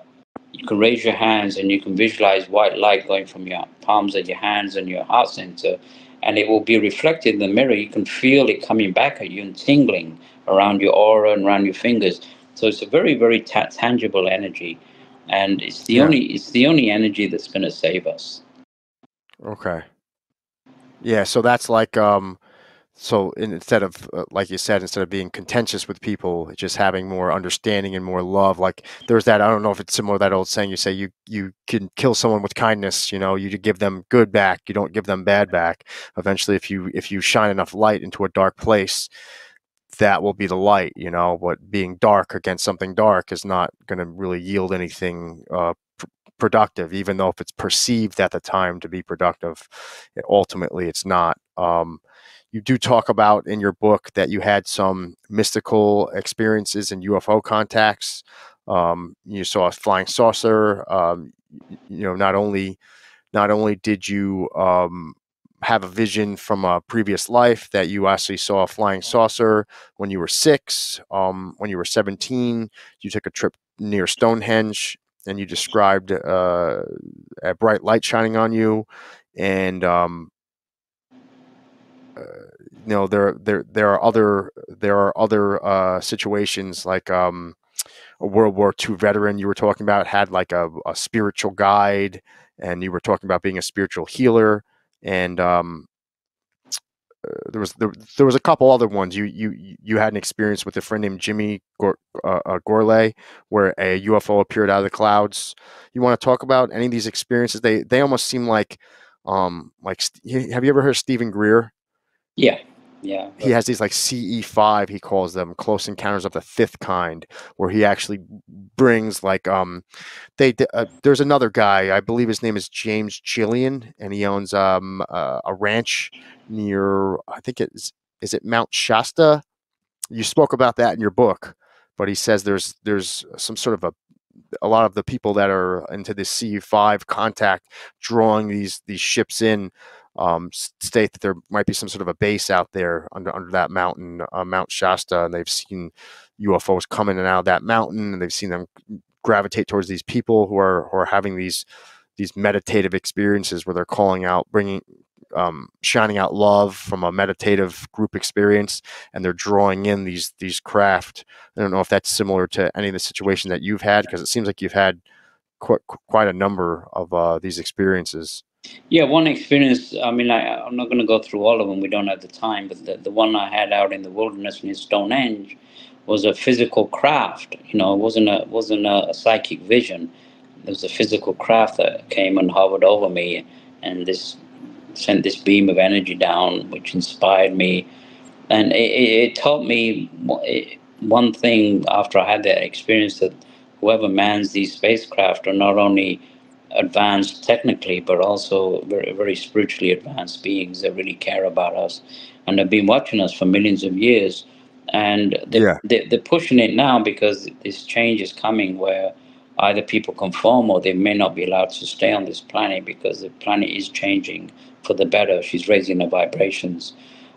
You can raise your hands and you can visualize white light going from your palms of your hands and your heart center, and it will be reflected in the mirror. You can feel it coming back at you and tingling around your aura and around your fingers. So it's a very, very tangible energy, and yeah, it's the only energy that's going to save us. okay. Yeah, so that's like, instead of, like you said, instead of being contentious with people, just having more understanding and more love. Like there's that, I don't know if it's similar to that old saying, you say you can kill someone with kindness, you give them good back, you don't give them bad back. Eventually, if you shine enough light into a dark place, that will be the light, but being dark against something dark is not going to really yield anything productive, even though if it's perceived at the time to be productive, ultimately it's not. You do talk about in your book that you had some mystical experiences and UFO contacts. You saw a flying saucer. Not only did you have a vision from a previous life, that you actually saw a flying saucer when you were 6. When you were 17, you took a trip near Stonehenge, and you described a bright light shining on you. And there are other situations like a World War II veteran you were talking about had like a spiritual guide, and you were talking about being a spiritual healer, and there was a couple other ones. You had an experience with a friend named Jimmy Gorley, where a UFO appeared out of the clouds. You want to talk about any of these experiences? They almost seem like have you ever heard of Stephen Greer? Yeah, yeah, He has these like CE5, he calls them, close encounters of the fifth kind, where he actually brings like there's another guy, I believe his name is James Gillian, and he owns a ranch near, I think is it Mount Shasta? You spoke about that in your book, but he says there's some sort of a lot of the people that are into this C5 contact drawing these ships in, state that there might be some sort of a base out there under that mountain, Mount Shasta, and they've seen UFOs coming in and out of that mountain, and they've seen them gravitate towards these people who are having these meditative experiences where they're calling out, bringing, shining out love from a meditative group experience, and they're drawing in these craft. I don't know if that's similar to any of the situation that you've had, because it seems like you've had quite a number of these experiences. yeah. One experience. I mean, I'm not going to go through all of them. We don't have the time. But the one I had out in the wilderness near Stonehenge was a physical craft. You know, it wasn't a psychic vision. There was a physical craft that came and hovered over me, and this sent this beam of energy down, which inspired me, and it taught me one thing after I had that experience, that whoever mans these spacecraft are not only advanced technically, but also very, very spiritually advanced beings that really care about us and have been watching us for millions of years. And Yeah, they're pushing it now because this change is coming where either people conform or they may not be allowed to stay on this planet because the planet is changing for the better. She's raising the vibrations.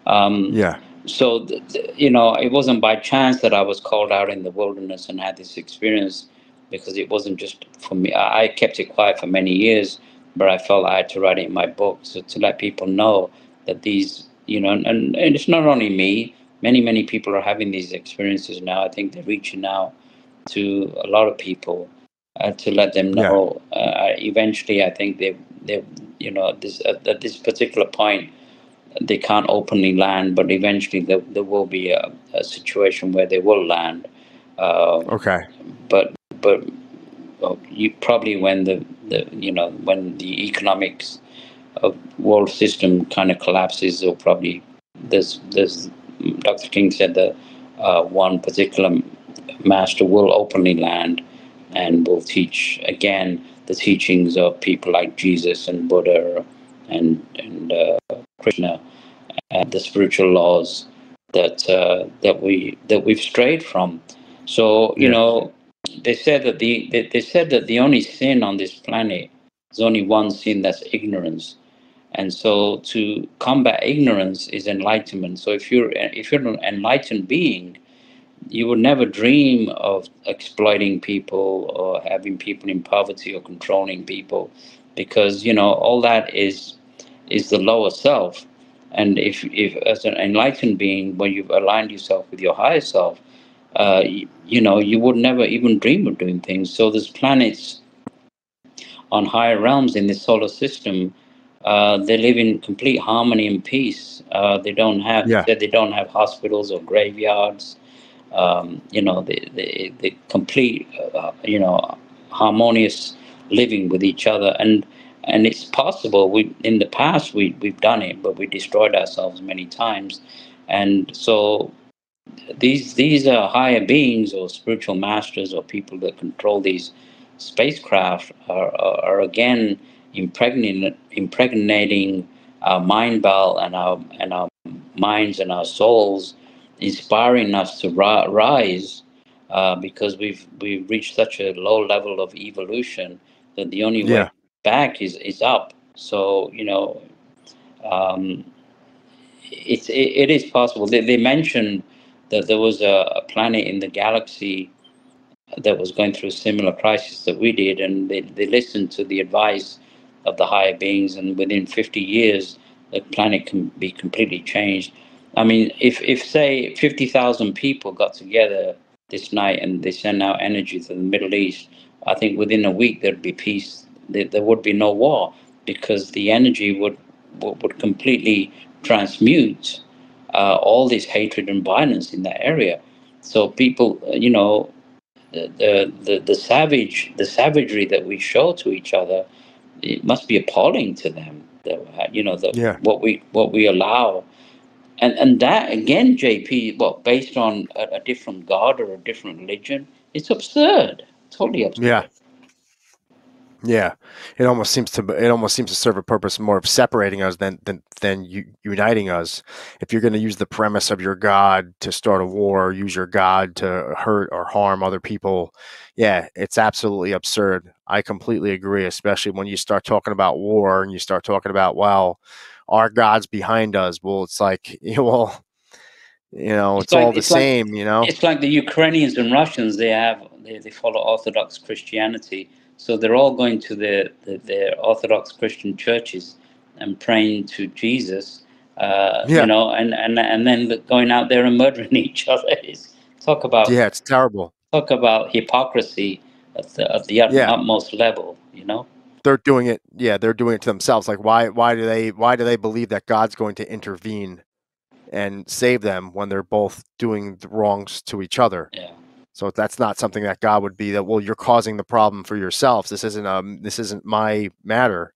Um, yeah, so, you know, it wasn't by chance that I was called out in the wilderness and had this experience, because it wasn't just for me. I kept it quiet for many years, but I felt I had to write it in my book, so to let people know that these, you know, and it's not only me. Many people are having these experiences now. I think they're reaching out to a lot of people to let them yeah, know. Eventually, I think they, you know, this at this particular point they can't openly land, but eventually there will be a situation where they will land. Um, okay, but you probably when the you know when the economics of world system kind of collapses, or probably there's Dr. King said that one particular master will openly land and will teach again the teachings of people like Jesus and Buddha and Krishna, and the spiritual laws that we've strayed from. So you yeah, know, they said that the only sin on this planet is only one sin, that's ignorance. And so to combat ignorance is enlightenment. So if you're an enlightened being, you would never dream of exploiting people or having people in poverty or controlling people, because you know all that is the lower self. And if as an enlightened being, when you've aligned yourself with your higher self, you know, you would never even dream of doing things. So there's planets on higher realms in the solar system. They live in complete harmony and peace. They don't have, they yeah, said they don't have hospitals or graveyards. You know, the complete, you know, harmonious living with each other. And it's possible. We in the past we've done it, but we destroyed ourselves many times. And so these are higher beings or spiritual masters or people that control these spacecraft are again impregnating our mind belt and our minds and our souls, inspiring us to rise, because we've reached such a low level of evolution that the only way yeah, back is up. So you know, um, it is possible. They mentioned that there was a planet in the galaxy that was going through a similar crisis that we did, and they listened to the advice of the higher beings, and within 50 years the planet can be completely changed. I mean, if say 50,000 people got together this night and they send out energy to the Middle East, I think within a week there'd be peace. There would be no war because the energy would completely transmute all this hatred and violence in that area. So people, the savagery that we show to each other, it must be appalling to them. That Yeah. what we allow, and that again, JP, well, based on a different god or a different religion, it's absurd, totally Yeah. absurd. Yeah, it almost seems to serve a purpose more of separating us than uniting us. If you're going to use the premise of your God to start a war, use your God to hurt or harm other people, yeah, it's absolutely absurd. I completely agree, especially when you start talking about war and you start talking about, well, our God's behind us. Well, it's like, well, It's it's like all the it's like same. it's like the Ukrainians and Russians. They follow Orthodox Christianity, so they're all going to their Orthodox Christian churches and praying to Jesus. Yeah, And then going out there and murdering each other. Talk about yeah, it's terrible. talk about hypocrisy at the Yeah. utmost level. You know. They're doing it, yeah, they're doing it to themselves. Like, why do they believe that God's going to intervene and save them when they're both doing the wrongs to each other? Yeah. So that's not something that God would be that, well, you're causing the problem for yourselves. This isn't my matter.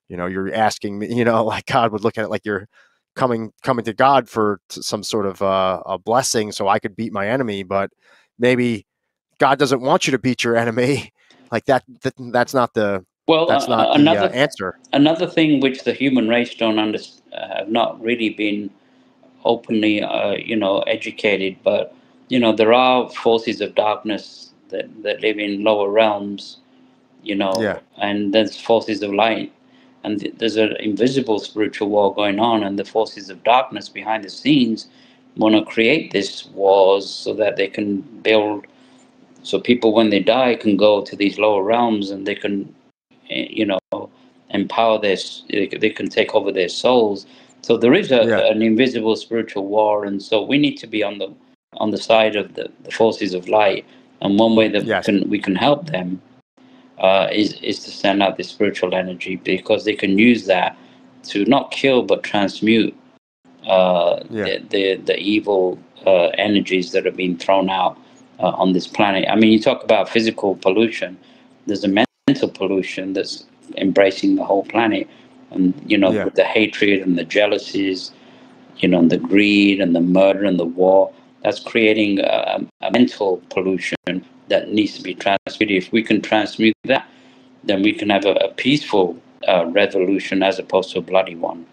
You're asking me, like God would look at it like you're coming to God for some sort of a blessing so I could beat my enemy, but maybe God doesn't want you to beat your enemy. Like that's not the Well, answer. another thing which the human race don't understand, have not really been openly, educated. But there are forces of darkness that live in lower realms, Yeah, and there's forces of light, and there's an invisible spiritual war going on, and the forces of darkness behind the scenes want to create this wars so that they can build. So people, when they die, can go to these lower realms and they can, empower this. They can take over their souls. So there is yeah, an invisible spiritual war, and so we need to be on the side of the forces of light. And one way that yes, we can help them is to send out this spiritual energy, because they can use that to not kill but transmute yeah, the evil energies that are being thrown out on this planet. I mean, you talk about physical pollution. There's a mental pollution that's embracing the whole planet, and yeah, with the hatred and the jealousies, and the greed and the murder and the war. That's creating a mental pollution that needs to be transmuted. If we can transmute that, then we can have a peaceful revolution as opposed to a bloody one.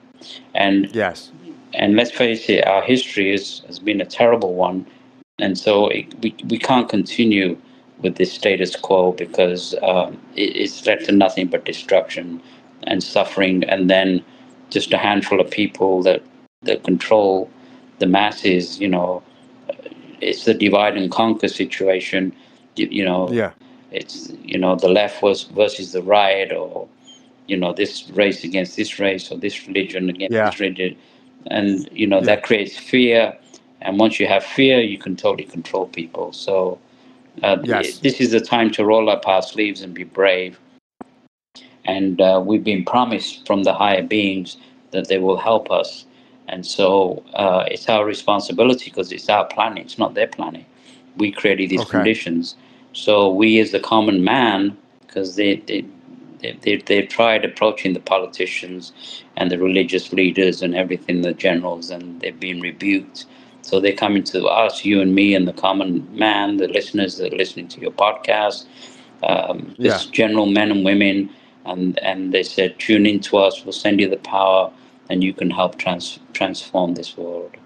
And yes. and let's face it, our history has been a terrible one, and so we can't continue with this status quo, because it's led to nothing but destruction and suffering, and then just a handful of people that control the masses. It's the divide and conquer situation. you, you know Yeah, it's the left was versus the right, or this race against this race, or this religion against yeah, this religion, and yeah, that creates fear. And once you have fear, you can totally control people. So yes. this is the time to roll up our sleeves and be brave. And we've been promised from the higher beings that they will help us. And so it's our responsibility, because it's our planet, it's not their planet. We created these Okay. conditions. So we, as the common man, because they've tried approaching the politicians and the religious leaders and everything, the generals, and they've been rebuked. So they're coming to us, you and me, and the common man, the listeners that are listening to your podcast, Yeah. just general men and women, and they said, tune into us. We'll send you the power, and you can help transform this world.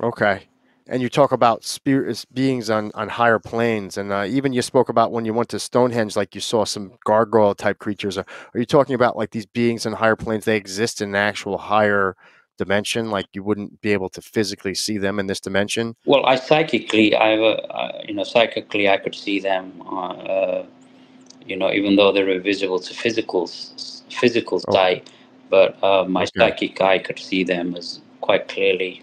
Okay. And you talk about spirits, beings on higher planes, and even you spoke about when you went to Stonehenge, like you saw some gargoyle type creatures. Are you talking about like these beings on higher planes? They exist in an actual higher dimension, like you wouldn't be able to physically see them in this dimension? Well, I psychically, psychically, I could see them. Even though they're invisible to physical Okay. sight, but my Okay. psychic eye could see them as quite clearly.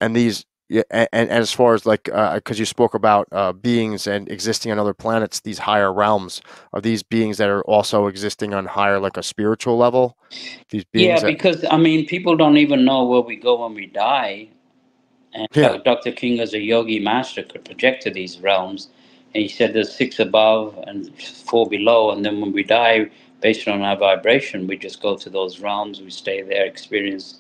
And these, yeah, and as far as like, because you spoke about beings and existing on other planets, these higher realms, are these beings that are also existing on higher, like a spiritual level? These Yeah, beings that, because I mean, people don't even know where we go when we die. And yeah, Dr. King, as a yogi master, could project to these realms. And he said there's six above and four below. And then when we die, based on our vibration, we just go to those realms. We stay there, experience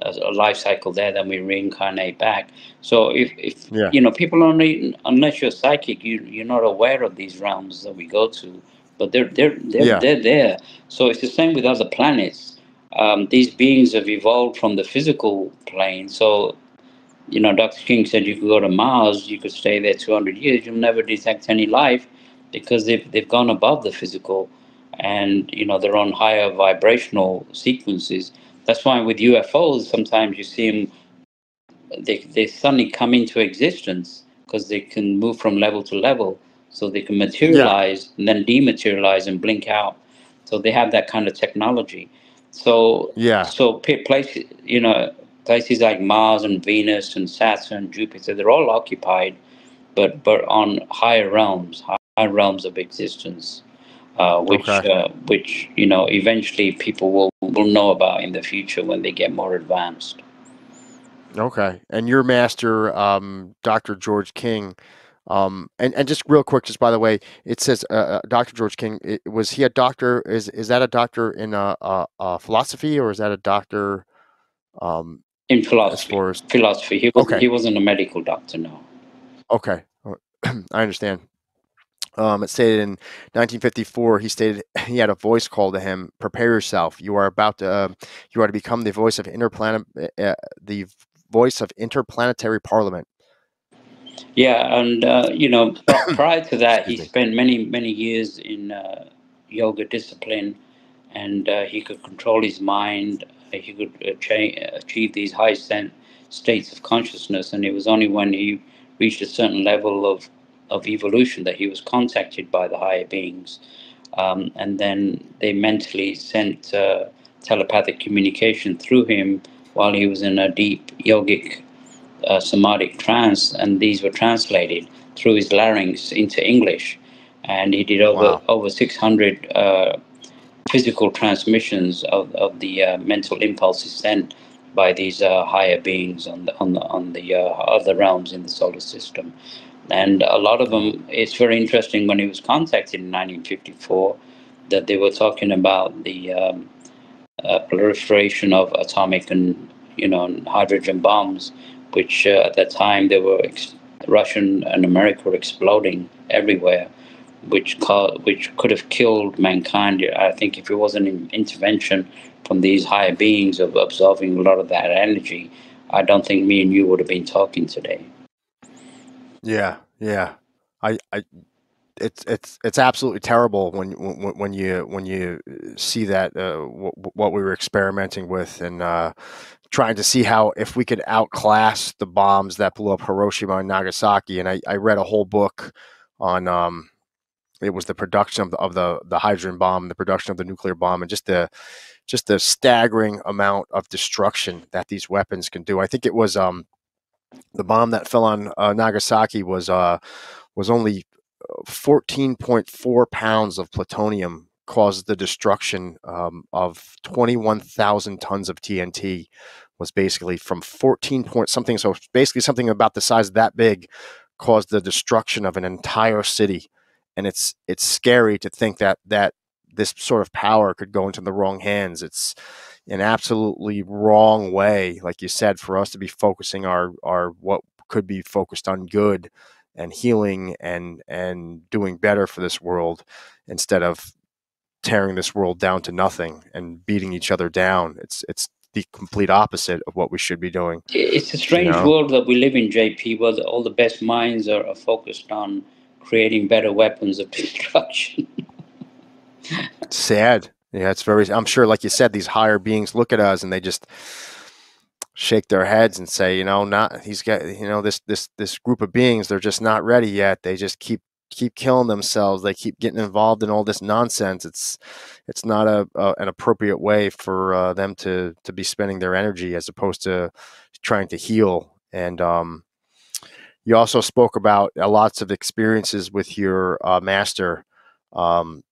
a life cycle there, then we reincarnate back. So if yeah, you know, people only, unless you're psychic, you're not aware of these realms that we go to. But yeah, they're there. So it's the same with other planets. These beings have evolved from the physical plane. So Dr. King said you could go to Mars, you could stay there 200 years, you'll never detect any life because they've gone above the physical, and they're on higher vibrational sequences. That's why with UFOs, sometimes you see them, they suddenly come into existence because they can move from level to level. So they can yeah, materialize and then dematerialize and blink out. So they have that kind of technology. So, yeah. so places, places like Mars and Venus and Saturn, Jupiter, they're all occupied, but on higher realms, higher realms of existence, Okay. which eventually people will know about in the future when they get more advanced. Okay. And your master, Dr. George King, and just real quick, just by the way, it says Dr. George King. Was he a doctor? Is that a doctor in philosophy, or is that a doctor In as philosophy. far as? Philosophy. He wasn't Okay. he wasn't a medical doctor, no. Okay. I understand. It stated in 1954. He stated he had a voice call to him. Prepare yourself. You are to become the voice of interplanetary parliament. Yeah, and prior to that, he Excuse me. spent many years in yoga discipline, and he could control his mind. He could achieve these states of consciousness, and it was only when he reached a certain level of evolution that he was contacted by the higher beings, and then they mentally sent telepathic communication through him while he was in a deep yogic somatic trance, and these were translated through his larynx into English. And he did Wow. over 600 physical transmissions of the mental impulses sent by these higher beings on the other realms in the solar system. And a lot of Oh, them, it's very interesting when he was contacted in 1954 that they were talking about the proliferation of atomic and hydrogen bombs, which at that time they were Russian and America were exploding everywhere, which could have killed mankind. I think if it wasn't an intervention from these higher beings of absorbing a lot of that energy, I don't think me and you would have been talking today. yeah, yeah. I it's absolutely terrible when you see that what we were experimenting with and trying to see how if we could outclass the bombs that blew up Hiroshima and Nagasaki. And I read a whole book on it was the production of the hydrogen bomb, the production of the nuclear bomb, and just the staggering amount of destruction that these weapons can do. I think it was the bomb that fell on Nagasaki was only 14.4 pounds of plutonium caused the destruction of 21,000 tons of TNT. Was basically from 14 point something, so basically something about the size of that big caused the destruction of an entire city. And it's scary to think that this sort of power could go into the wrong hands. It's an absolutely wrong way, like you said, for us to be focusing our what could be focused on good and healing and doing better for this world instead of tearing this world down to nothing and beating each other down. It's the complete opposite of what we should be doing. It's a You strange know, world that we live in, JP, where all the best minds are focused on creating better weapons of destruction. sad. Yeah, it's very. I'm sure, like you said, these higher beings look at us and they just shake their heads and say, not he's got, this group of beings. They're just not ready yet. They just keep keep killing themselves. They keep getting involved in all this nonsense. It's not an appropriate way for them to be spending their energy as opposed to trying to heal. And you also spoke about lots of experiences with your master, um,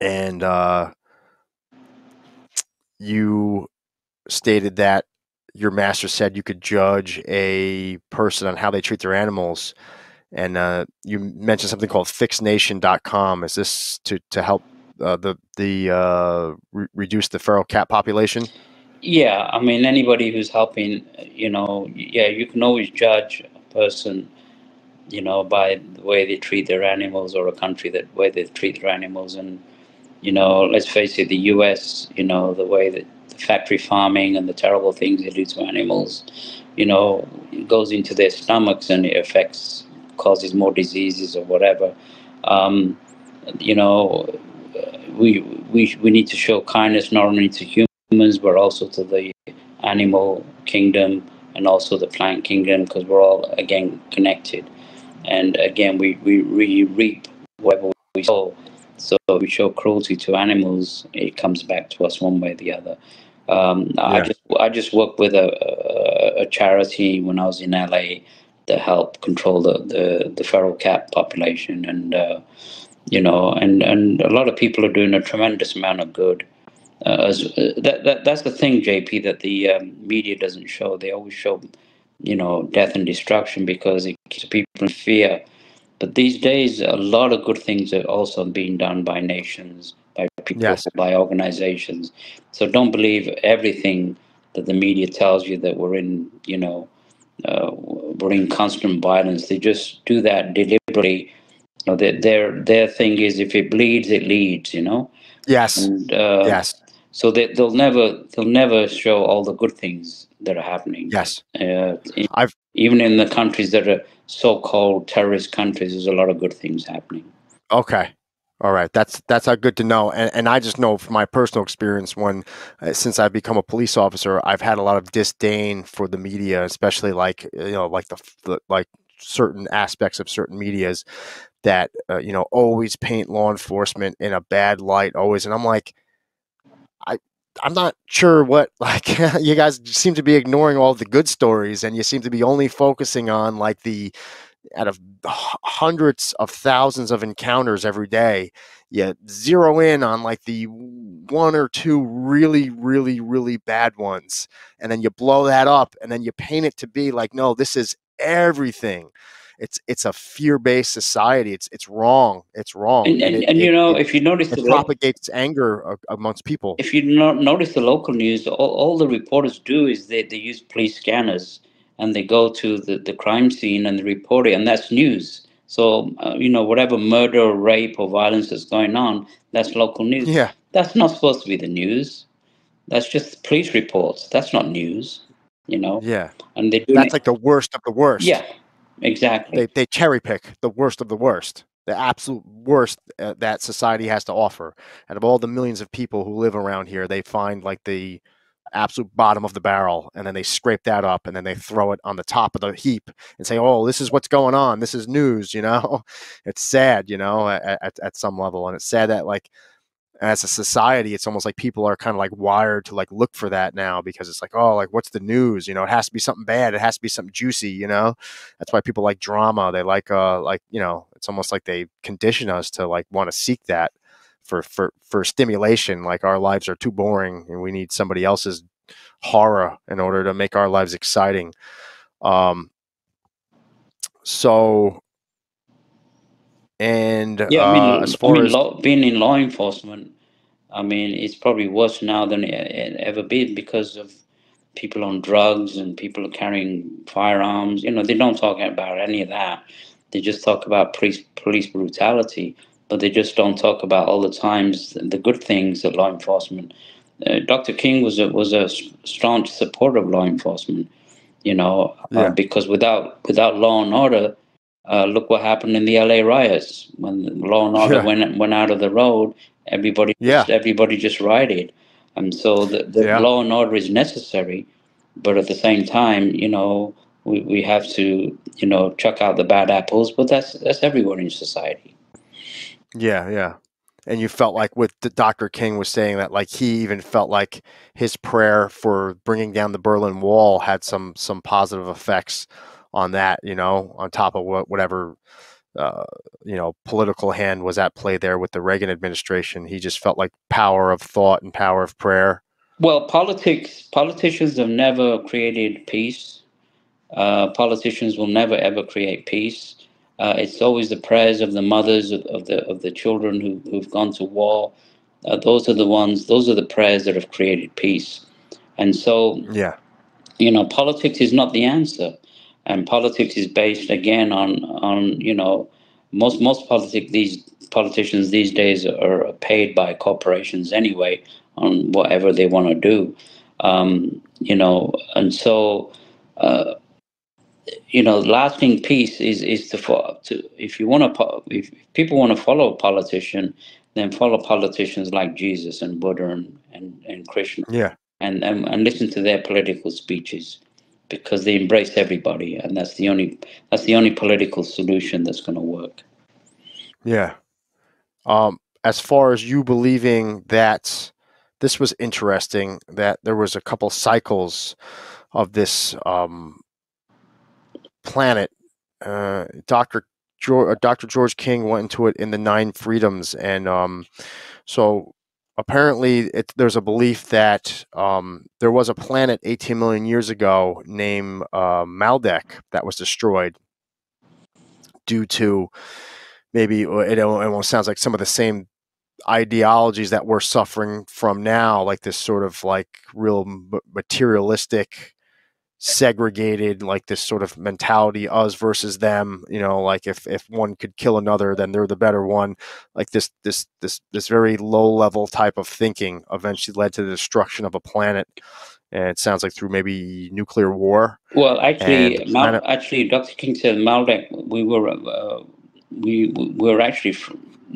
and you stated that your master said you could judge a person on how they treat their animals. And you mentioned something called fixnation.com. Is this to help reduce the feral cat population? Yeah, I mean, anybody who's helping, yeah, you can always judge a person, by the way they treat their animals, or a country that way they treat their animals. And let's face it, the U.S., the way that the factory farming and the terrible things they do to animals, it goes into their stomachs, and it affects, causes more diseases or whatever. Um, you know, we need to show kindness not only to humans but also to the animal kingdom and also the plant kingdom, because we're all again connected. And again, we reap whatever we sow. So if we show cruelty to animals, it comes back to us one way or the other. Yeah, I just worked with a charity when I was in LA to help control the feral cat population. And and a lot of people are doing a tremendous amount of good. That's the thing, JP, that the media doesn't show. They always show, death and destruction because it keeps people in fear. But these days, a lot of good things are also being done by nations, by people, yes, by organizations. So don't believe everything that the media tells you that we're in constant violence. They just do that deliberately. Their thing is, if it bleeds, it leads. yes, And yes, so they'll never show all the good things that are happening. yes. Uh, in, I've Even in the countries that are so-called terrorist countries, there's a lot of good things happening. Okay. All right. That's good to know. And I just know from my personal experience when since I've become a police officer, I've had a lot of disdain for the media, especially like like like certain aspects of certain medias that always paint law enforcement in a bad light always. And I'm like, I I'm not sure what like you guys seem to be ignoring all the good stories and you seem to be only focusing on like the out of hundreds of thousands of encounters every day, you zero in on like the one or two really, really, really bad ones. And then you blow that up and then you paint it to be like, no, this is everything. It's a fear-based society. It's wrong. It's wrong. And And and, and if you notice it the propagates anger amongst people. if you notice the local news, all the reporters do is they use police scanners, and they go to the crime scene and they report it, and that's news. So whatever murder or rape or violence is going on, that's local news. Yeah. That's not supposed to be the news. That's just police reports. That's not news, you know. Yeah. And they're doing That's it. like the worst of the worst. Yeah, exactly. They cherry pick the worst of the worst, the absolute worst that society has to offer. Out of all the millions of people who live around here, they find like the absolute bottom of the barrel, and then they scrape that up, and then they throw it on the top of the heap and say, "Oh, this is what's going on. This is news." It's sad, at some level, and it's sad that like as a society, it's almost like people are kind of like wired to like look for that now because it's like, oh, like what's the news? It has to be something bad. It has to be something juicy. That's why people like drama. They like, it's almost like they condition us to like want to seek that for stimulation. Like our lives are too boring and we need somebody else's horror in order to make our lives exciting. Um, so, and Yeah, as I far mean, as, being in law enforcement, I mean, it's probably worse now than it ever been because of people on drugs and people carrying firearms. They don't talk about any of that. They just talk about police brutality, but they just don't talk about all the times the good things that law enforcement. Dr. King was a strong supporter of law enforcement. yeah, Because without law and order, look what happened in the LA riots when the law and order yeah, went out of the road. yeah, Everybody just rioted, and so the yeah, law and order is necessary, but at the same time, we have to, chuck out the bad apples, but that's everywhere in society. Yeah, yeah. And you felt like with Dr. King was saying that like he even felt like his prayer for bringing down the Berlin Wall had some positive effects on that, on top of whatever uh, political hand was at play there with the Reagan administration. He just felt like power of thought and power of prayer. Well, politicians have never created peace. Politicians will never ever create peace. It's always the prayers of the mothers of the children who've gone to war. Those are the ones. Those are the prayers that have created peace. And so, Yeah, politics is not the answer, and politics is based again on most politicians these days are paid by corporations anyway on whatever they want to do, and so. Lasting peace is to if you want to if people want to follow a politician, then follow politicians like Jesus and Buddha and Krishna, yeah, and listen to their political speeches, because they embrace everybody, and that's the only political solution that's going to work. yeah. As far as you believing that this was interesting, that there was a couple cycles of this planet. Dr. George King went into it in the Nine Freedoms, and so apparently there's a belief that there was a planet 18 million years ago named Maldek that was destroyed due to maybe it almost sounds like some of the same ideologies that we're suffering from now, like this sort of like real materialistic segregated, like this sort of mentality, us versus them, like if one could kill another, then they're the better one. Like this very low level type of thinking eventually led to the destruction of a planet, and it sounds like through maybe nuclear war. Well, And the planet, actually, Dr. King said Maldek. We were actually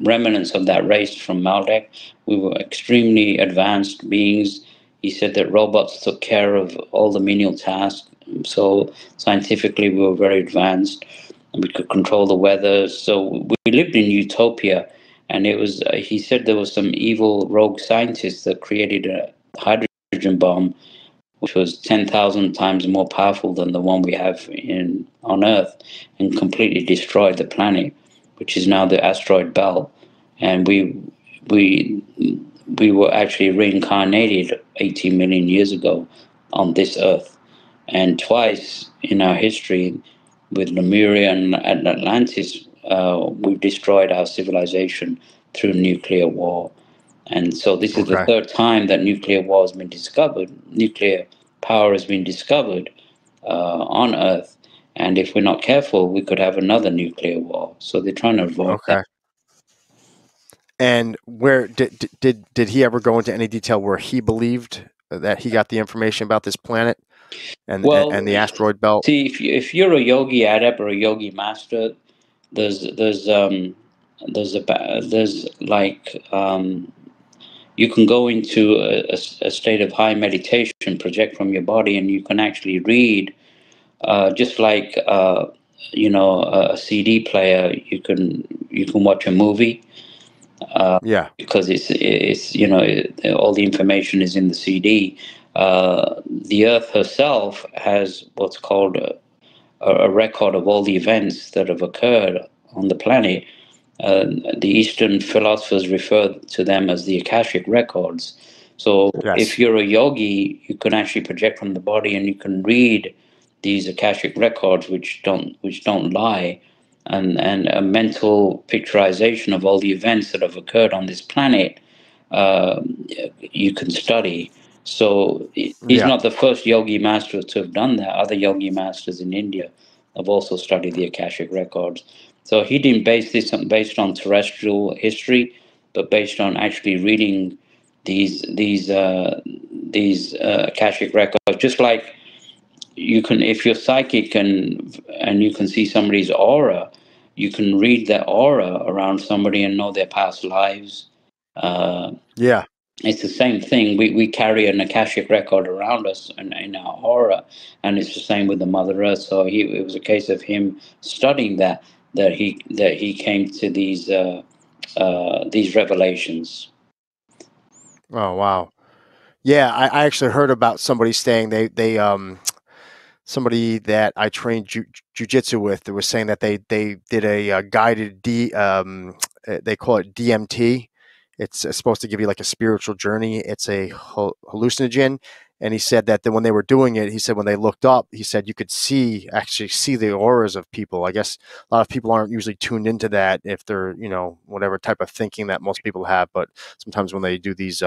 remnants of that race from Maldek. We were extremely advanced beings. He said that robots took care of all the menial tasks. So scientifically, we were very advanced, and we could control the weather. So we lived in utopia, and it was. He said there was some evil rogue scientists that created a hydrogen bomb, which was 10,000 times more powerful than the one we have on Earth, and completely destroyed the planet, which is now the asteroid belt. And we we were actually reincarnated 18 million years ago on this Earth, and twice in our history, with Lemuria and Atlantis, we've destroyed our civilization through nuclear war. And so this is the okay, third time that nuclear war has been discovered. Nuclear power has been discovered on Earth, and if we're not careful, we could have another nuclear war. So they're trying to avoid that. okay. And where did he ever go into any detail where he believed that he got the information about this planet and Well, the asteroid belt? see, if you're a yogi adept or a yogi master, there's like you can go into a state of high meditation, project from your body, and you can actually read, just like a CD player. You can watch a movie, Yeah, because all the information is in the CD. The Earth herself has what's called a record of all the events that have occurred on the planet. Uh, the Eastern philosophers refer to them as the Akashic records. So if yes, you're a yogi, you can actually project from the body, and you can read these Akashic records, which don't lie, and a mental picturization of all the events that have occurred on this planet. uh, you can study. So he's yeah, not the first yogi master to have done that. Other yogi masters in India have also studied the Akashic records. So he didn't base this based on terrestrial history, but based on actually reading these Akashic records. Just like you can, if you're psychic and you can see somebody's aura, you can read their aura around somebody and know their past lives. Uh, yeah. It's the same thing. We carry an akashic record around us and in our aura, and it's the same with the Mother Earth. So it was a case of him studying that he came to these revelations. Oh wow. Yeah, I actually heard about somebody saying they somebody that I trained jujitsu with that was saying that they did a, guided they call it DMT. It's supposed to give you like a spiritual journey. It's a hallucinogen, and he said that then when they were doing it, he said when they looked up, he said you could actually see the auras of people. I guess a lot of people aren't usually tuned into that if they're whatever type of thinking that most people have, but sometimes when they do these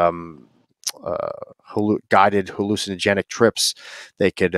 guided hallucinogenic trips, they could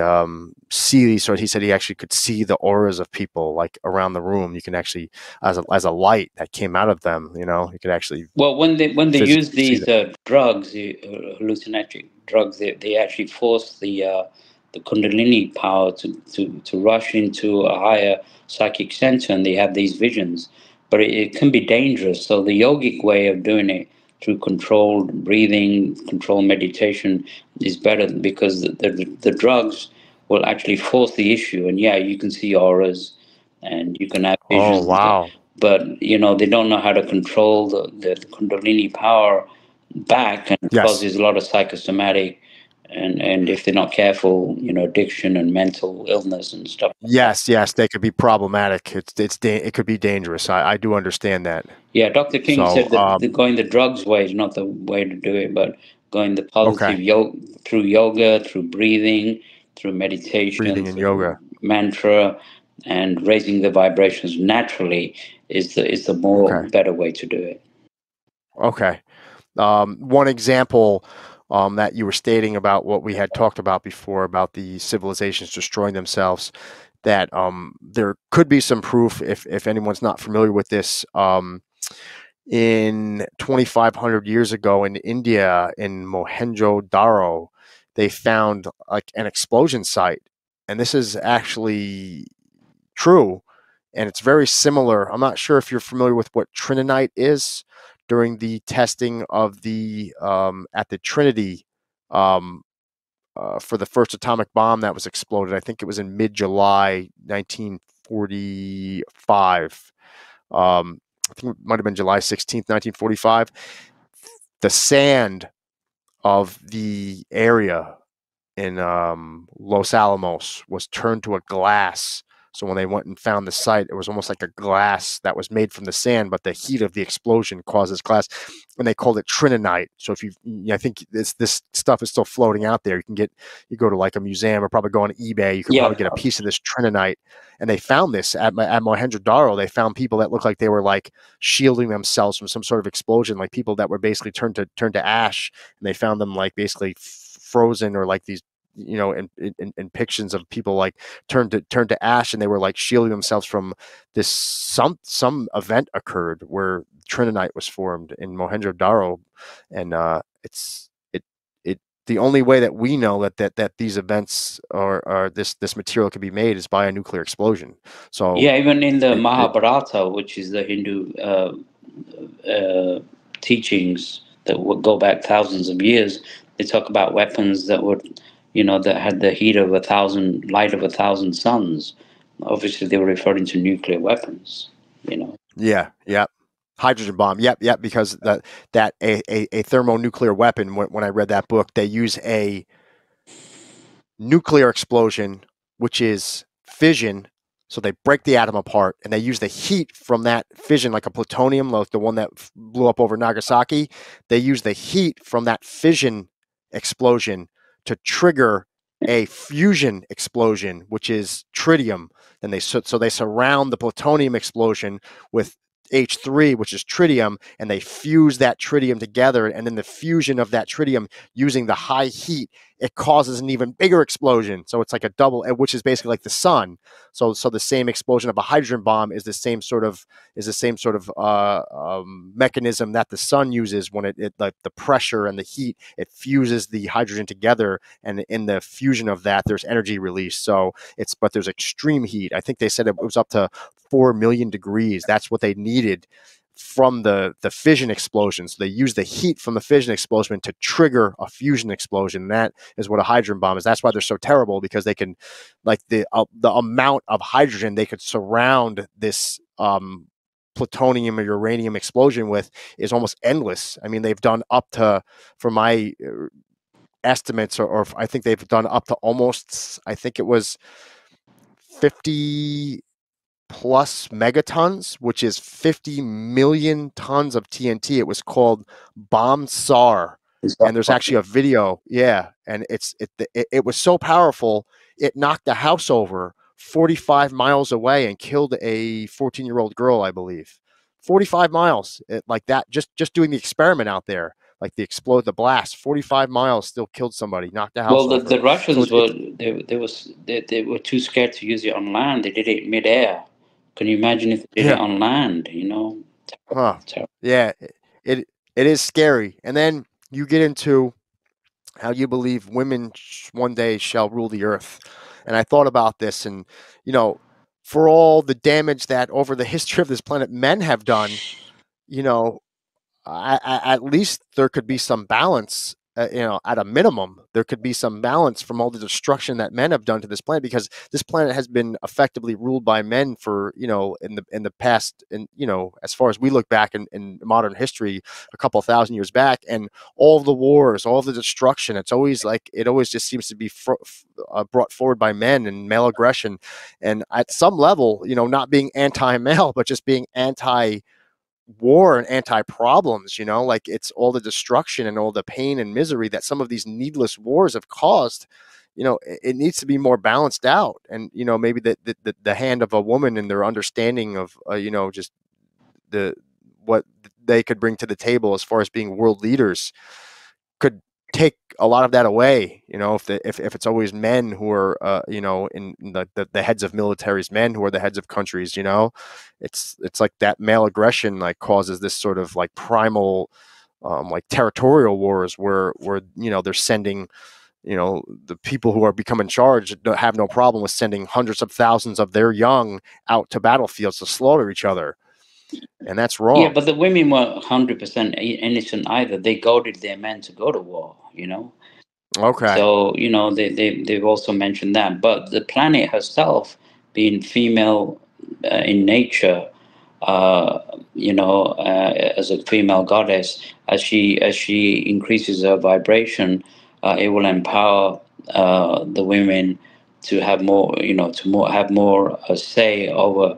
see these. So he said he actually could see the auras of people like around the room. You can actually, as a light that came out of them, you could actually Well, when they use physically see these them. drugs, hallucinatory drugs, they actually force the Kundalini power to rush into a higher psychic center, and they have these visions. But it can be dangerous. So the yogic way of doing it through controlled breathing, controlled meditation is better because the drugs will actually force the issue. And yeah, you can see auras, and you can have Oh visions, wow! but they don't know how to control the Kundalini power back, and it Yes, causes a lot of psychosomatic and if they're not careful, addiction and mental illness and stuff like that. yes. They could be problematic. It could be dangerous. I do understand that. Yeah, Dr. King So said that going the drugs way is not the way to do it, but going the okay, positive through yoga, through breathing, through meditation, breathing and through yoga. mantra, and raising the vibrations naturally is the more Okay, better way to do it. okay. One example that you were stating about what we had talked about before about the civilizations destroying themselves, that there could be some proof if anyone's not familiar with this. In 2,500 years ago in India, in Mohenjo-daro, they found like an explosion site, and this is actually true, and it's very similar. I'm not sure if you're familiar with what Trinonite is. During the testing of the at the Trinity um, for the first atomic bomb that was exploded, I think it was in mid-July 1945. I think it might have been July 16th, 1945. The sand of the area in Los Alamos was turned to a glass. So when they went and found the site, it was almost like a glass that was made from the sand, but the heat of the explosion causes glass, and they called it Trinonite. So if I think this stuff is still floating out there. You go to like a museum or probably go on eBay. You could Yeah, probably get a piece of this Trinonite, and they found this at Mohenjo-daro. They found people that looked like they were like shielding themselves from some sort of explosion, like people that were basically turned to ash, and they found them like basically frozen or like these in pictures of people like turned to ash, and they were like shielding themselves from this. Some event occurred where Trinonite was formed in Mohenjo-daro, and it the only way that we know that these events or this material can be made is by a nuclear explosion. So yeah. Even in the it Mahabharata, which is the Hindu teachings that would go back thousands of years, they talk about weapons that had the heat of light of 1,000 suns. Obviously, they were referring to nuclear weapons. You know. yeah, hydrogen bomb, yep, because that a thermonuclear weapon, when I read that book, they use a nuclear explosion, which is fission. So they break the atom apart and they use the heat from that fission, like a plutonium, like the one that blew up over Nagasaki. They use the heat from that fission explosion to trigger a fusion explosion, which is tritium. And so they surround the plutonium explosion with H3, which is tritium, and they fuse that tritium together. And then the fusion of that tritium using the high heat, it causes an even bigger explosion. So it's like a double, which is basically like the sun. So the same explosion of a hydrogen bomb is the same sort of mechanism that the sun uses when it like the pressure and the heat, it fuses the hydrogen together, and in the fusion of that, there's energy release. So there's extreme heat. I think they said it was up to 4 million degrees. That's what they needed from the fission explosions. They use the heat from the fission explosion to trigger a fusion explosion. And that is what a hydrogen bomb is. That's why they're so terrible, because they can, like the amount of hydrogen they could surround this plutonium or uranium explosion with is almost endless. I mean, they've done up to, for my estimates, or I think they've done up to almost, I think it was 50 plus megatons, which is 50 million tons of TNT. It was called Bomb SAR. Is that And there's right? actually a video. Yeah. And it was so powerful, it knocked the house over 45 miles away and killed a 14-year-old girl, I believe. 45 miles, like that, just doing the experiment out there, like the blast, 45 miles still killed somebody, knocked the Well, house the over. So Russians were they were too scared to use it on land. They did it mid-air. Can you imagine if they did it yeah. on land? You know, Huh. terrible. Yeah, it it is scary. And then you get into how you believe women one day shall rule the earth. And I thought about this, and you know, for all the damage that over the history of this planet men have done, you know, at least there could be some balance. At a minimum, there could be some balance from all the destruction that men have done to this planet, because this planet has been effectively ruled by men for, in the past, and as far as we look back in modern history, a couple of thousand years back, and all of the wars, all of the destruction, it always just seems to be brought forward by men and male aggression, and at some level, not being anti-male, but just being anti war and anti problems, like it's all the destruction and all the pain and misery that some of these needless wars have caused. It needs to be more balanced out, and maybe the hand of a woman and their understanding of just the what they could bring to the table as far as being world leaders could take a lot of that away. If it's always men who are in the heads of militaries, men who are the heads of countries, it's like that male aggression like causes this sort of like primal like territorial wars where they're sending, the people who are becoming charged have no problem with sending hundreds of thousands of their young out to battlefields to slaughter each other, and that's Yeah, wrong. but the women weren't 100% innocent either. They goaded their men to go to war. Okay. So, they've also mentioned that. But the planet herself, being female in nature, uh, as a female goddess, as she increases her vibration, it will empower the women to have more, have more say over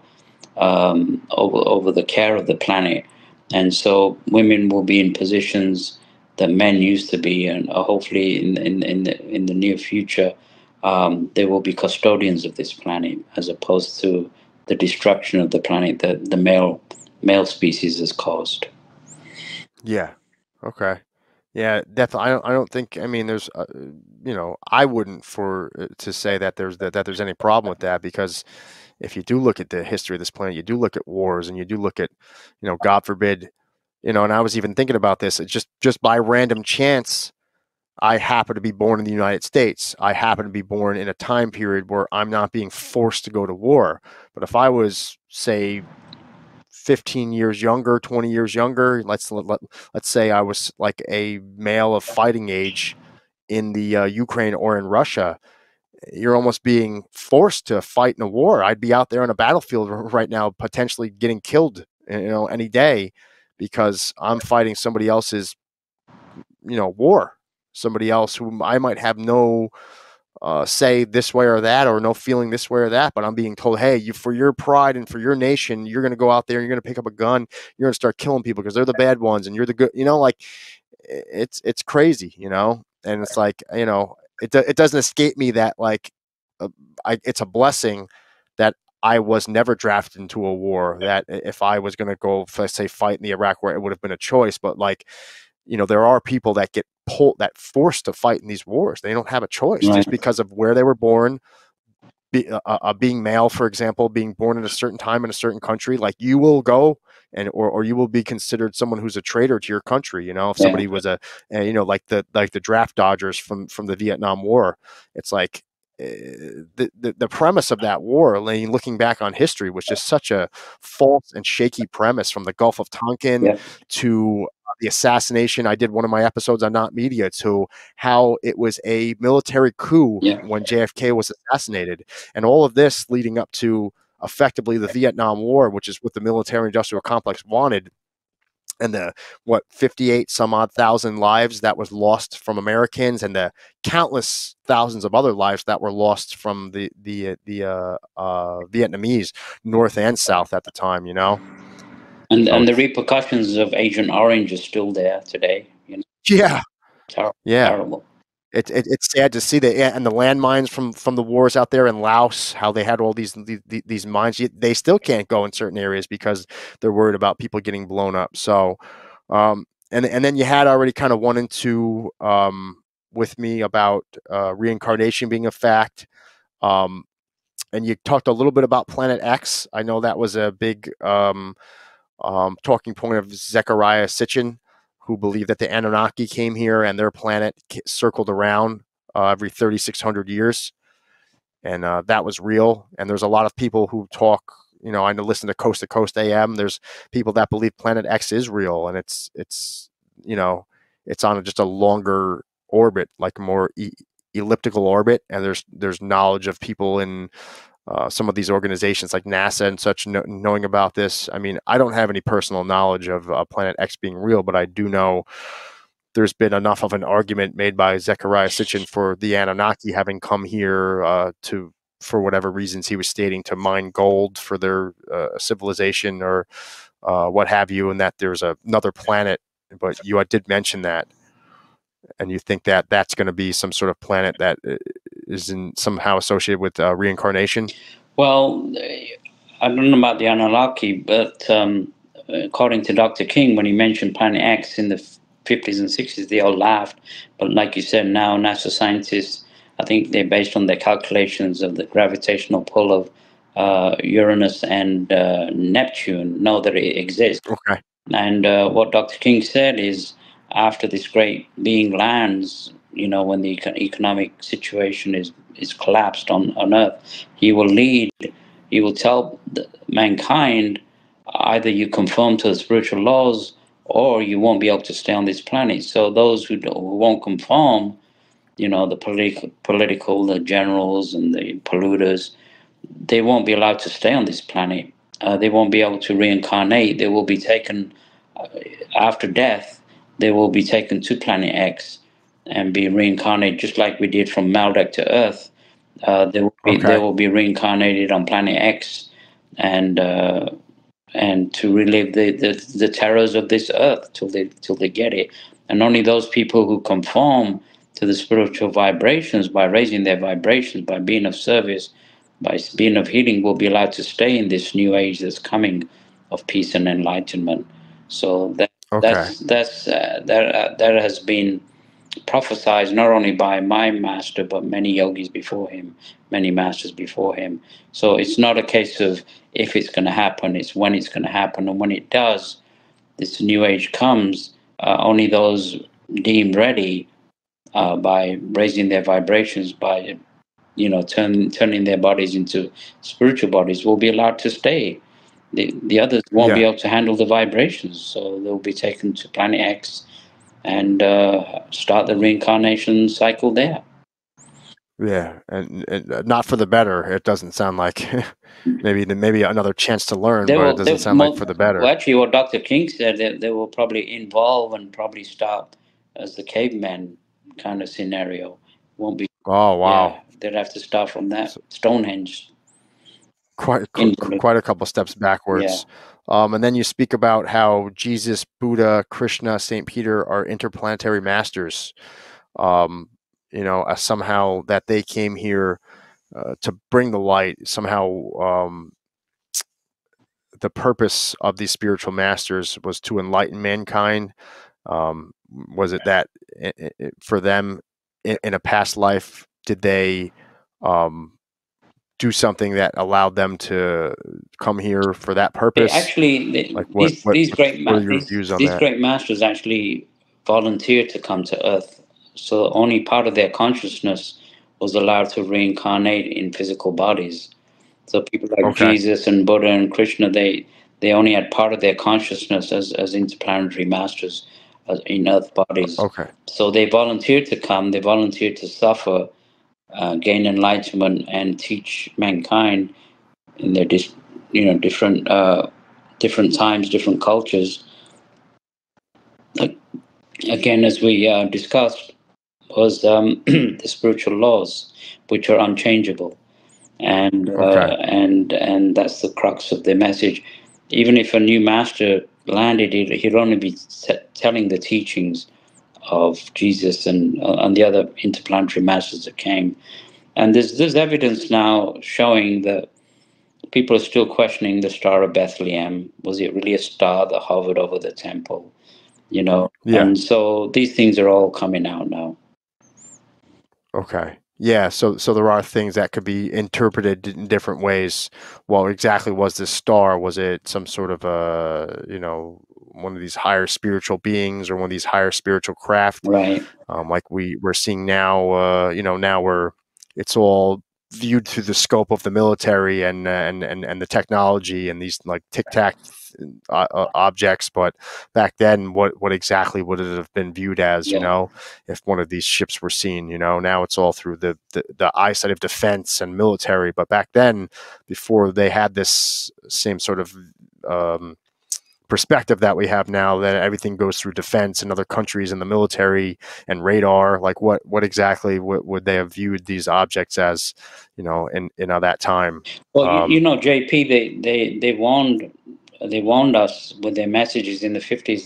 the care of the planet, and so women will be in positions that men used to be, and hopefully in the near future, they will be custodians of this planet, as opposed to the destruction of the planet that the male species has caused. Yeah. Okay. Yeah, definitely. I don't think. I mean, there's. I wouldn't for to say that there's any problem with that, because if you do look at the history of this planet, you do look at wars, and you do look at, God forbid, And I was even thinking about this. It's just by random chance, I happen to be born in the United States. I happen to be born in a time period where I'm not being forced to go to war. But if I was, say, 15 years younger, 20 years younger, let's say I was like a male of fighting age in the Ukraine or in Russia, you're almost being forced to fight in a war. I'd be out there on a battlefield right now, potentially getting killed, any day, because I'm fighting somebody else's, war. Somebody else whom I might have no say this way or that, or no feeling this way or that, but I'm being told, hey, for your pride and for your nation, you're going to go out there and you're going to pick up a gun, you're going to start killing people because they're the bad ones and you're the good, like it's crazy, and it's like, it doesn't escape me that like, uh, it's a blessing that I was never drafted into a war. That if I was going to go, let's say, fight in the Iraq War, it would have been a choice. But like, there are people that get forced to fight in these wars. They don't have a choice Right. just because of where they were born. Being male, for example, being born at a certain time in a certain country, like you will go or you will be considered someone who's a traitor to your country. If Yeah. somebody was like the draft dodgers from the Vietnam War, it's like the premise of that war, looking back on history, was just such a false and shaky premise, from the Gulf of Tonkin Yeah. to the assassination. I did one of my episodes on Not Media to how it was a military coup Yeah. when JFK was assassinated, and all of this leading up to effectively the Vietnam War, which is what the military industrial complex wanted, and the 58 some odd thousand lives that was lost from Americans, and the countless thousands of other lives that were lost from the Vietnamese, North and South at the time. So And the it's repercussions of Agent Orange are still there today. yeah, Terrible. yeah. Terrible. It's sad to see that, and the landmines from the wars out there in Laos, how they had all these mines. They still can't go in certain areas because they're worried about people getting blown up. So, and then you had already kind of one and two with me about reincarnation being a fact, and you talked a little bit about Planet X. I know that was a big talking point of Zechariah Sitchin, who believed that the Anunnaki came here and their planet circled around every 3,600 years, and that was real. And there's a lot of people who talk. I listen to Coast AM. There's people that believe Planet X is real, and it's on just a longer orbit, like a more elliptical orbit, and there's knowledge of people in some of these organizations like NASA and such knowing about this. I mean, I don't have any personal knowledge of Planet X being real, but I do know there's been enough of an argument made by Zechariah Sitchin for the Anunnaki having come here for whatever reasons he was stating, to mine gold for their civilization or what have you, and that there's another planet. But you did mention that, and you think that that's going to be some sort of planet that is somehow associated with reincarnation. Well, I don't know about the Anunnaki, but according to Dr. King, when he mentioned Planet X in the 50s and 60s, they all laughed. But like you said, now NASA scientists, I think they're based on their calculations of the gravitational pull of Uranus and Neptune, know that it exists. Okay. And what Dr. King said is, after this great being lands, when the economic situation is collapsed on Earth, he will lead, he will tell mankind, either you conform to the spiritual laws or you won't be able to stay on this planet. So those who won't conform, the political, the generals and the polluters, they won't be allowed to stay on this planet. They won't be able to reincarnate. They will be taken after death. They will be taken to Planet X and be reincarnated, just like we did from Maldek to Earth. They Okay. will be reincarnated on Planet X, and to relive the terrors of this Earth till they get it. And only those people who conform to the spiritual vibrations, by raising their vibrations, by being of service, by being of healing, will be allowed to stay in this new age that's coming of peace and enlightenment. So Okay. that has been prophesied not only by my master but many yogis before him, many masters before him. So it's not a case of if it's going to happen; it's when it's going to happen, and when it does, this new age comes. Only those deemed ready, by raising their vibrations, by turning their bodies into spiritual bodies, will be allowed to stay. The others won't be Yeah. able to handle the vibrations, so they'll be taken to Planet X and start the reincarnation cycle there. Yeah. And not for the better. It doesn't sound like. Maybe another chance to learn, They but it will. doesn't sound like for the Well, better. actually, what Dr. King said, they will probably involve and probably start as the caveman kind of scenario. Won't be. Oh Yeah, wow. they'd have to start from that So Stonehenge. quite a couple steps Yeah. backwards. And then you speak about how Jesus, Buddha, Krishna, Saint Peter are interplanetary masters. Um, somehow that they came here to bring the light. Somehow, the purpose of these spiritual masters was to enlighten mankind. Was it that for them in a past life, did they um, do something that allowed them to come here for that purpose? Actually, Like what are your views on these that? great masters actually volunteered to come to Earth. So only part of their consciousness was allowed to reincarnate in physical bodies. So people like Okay. Jesus and Buddha and Krishna, they only had part of their consciousness as interplanetary masters in earth bodies. Okay. So they volunteered to come, they volunteered to suffer, gain enlightenment, and teach mankind in their different times, different cultures. Like, again, as we discussed, was the spiritual laws, which are unchangeable, Okay. and that's the crux of the message. Even if a new master landed, he'd only be telling the teachings of Jesus and the other interplanetary masters that came. And there's evidence now showing that people are still questioning the Star of Bethlehem. Was it really a star that hovered over the temple? Yeah. And so these things are all coming out now. Okay. Yeah, so there are things that could be interpreted in different ways. Well, exactly was this star? Was it some sort of one of these higher spiritual beings or one of these higher spiritual craft? Right. Like we're seeing now, now where it's all viewed through the scope of the military and the technology and these like tic tac objects. But back then, what exactly would it have been viewed as? Yeah. If one of these ships were seen, now it's all through the eyesight of defense and military. But back then, before they had this same sort of perspective that we have now, that everything goes through defense in other countries and the military and radar, like what exactly would they have viewed these objects as, in that time? Well, JP, they warned us with their messages in the 50s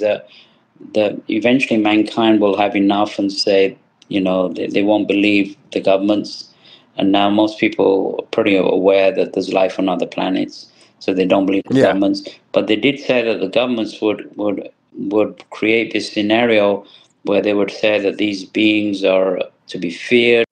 that eventually mankind will have enough and say, they won't believe the governments. And now most people are pretty aware that there's life on other planets, so they don't believe the Yeah. governments. But they did say that the governments would create this scenario where they would say that these beings are to be feared,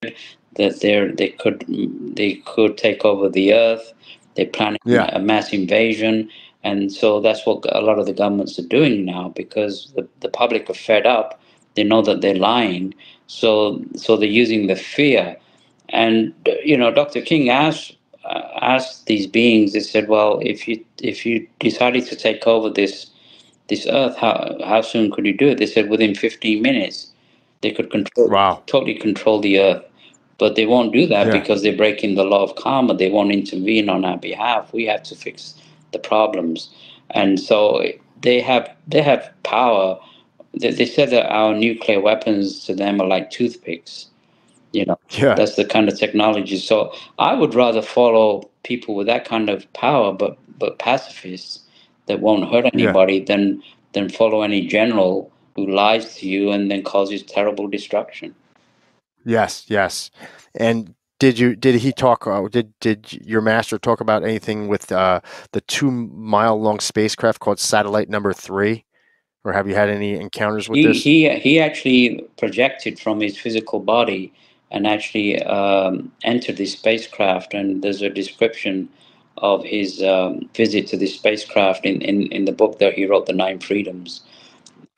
that they could take over the earth. They're planning Yeah. a mass invasion, and so that's what a lot of the governments are doing now, because the public are fed up. They know that they're lying, so they're using the fear. And Dr. King asked these beings. They said, "Well, if you decided to take over this earth, how soon could you do it?" They said within 15 minutes they could Wow. totally control the earth. But they won't do that Yeah. because they're breaking the law of karma. They won't intervene on our behalf. We have to fix the problems. And so they have power. They said that our nuclear weapons to them are like toothpicks. You know, Yeah. that's the kind of technology. So I would rather follow people with that kind of power, but pacifists that won't hurt Yeah. anybody, than follow any general who lies to you and then causes terrible destruction. Yes. Yes. And did he talk? Did your master talk about anything with the 2 mile long spacecraft called Satellite Number 3? Or have you had any encounters with He this? he he actually projected from his physical body and actually entered this spacecraft. And there's a description of his visit to this spacecraft in the book that he wrote, The Nine Freedoms.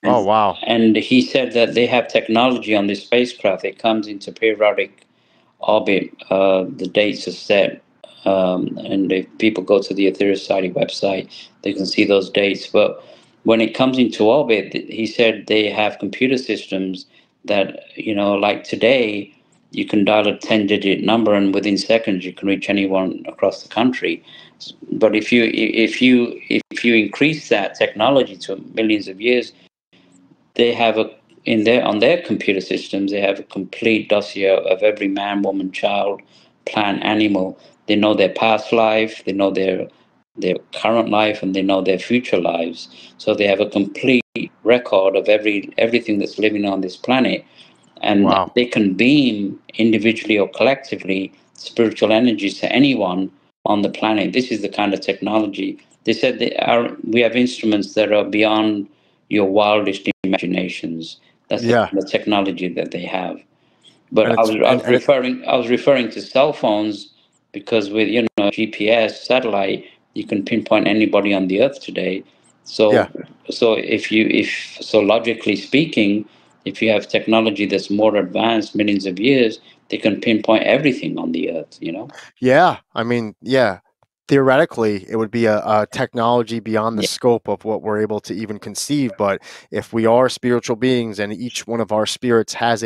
And Oh, wow. and he said that they have technology on this spacecraft. It comes into periodic orbit. The dates are set, and if people go to the Ethereum Society website, they can see those dates. But when it comes into orbit, he said they have computer systems that, like today, you can dial a 10-digit number, and within seconds you can reach anyone across the country. But if you increase that technology to millions of years, they have on their computer systems, they have a complete dossier of every man, woman, child, plant, animal. They know their past life, they know their current life, and they know their future lives. So they have a complete record of everything that's living on this planet, and Wow. they can beam individually or collectively spiritual energies to anyone on the planet. This is the kind of technology. They said we have instruments that are beyond your wildest imaginations. That's the Yeah. kind of technology that they have. But And I it's was I and was and it referring to cell phones, because with GPS satellite, you can pinpoint anybody on the earth today. yeah. So so logically speaking, if you have technology that's more advanced, millions of years, they can pinpoint everything on the earth, you know? Yeah, I mean, yeah. Theoretically, it would be a technology beyond the Yeah. scope of what we're able to even conceive. But if we are spiritual beings and each one of our spirits has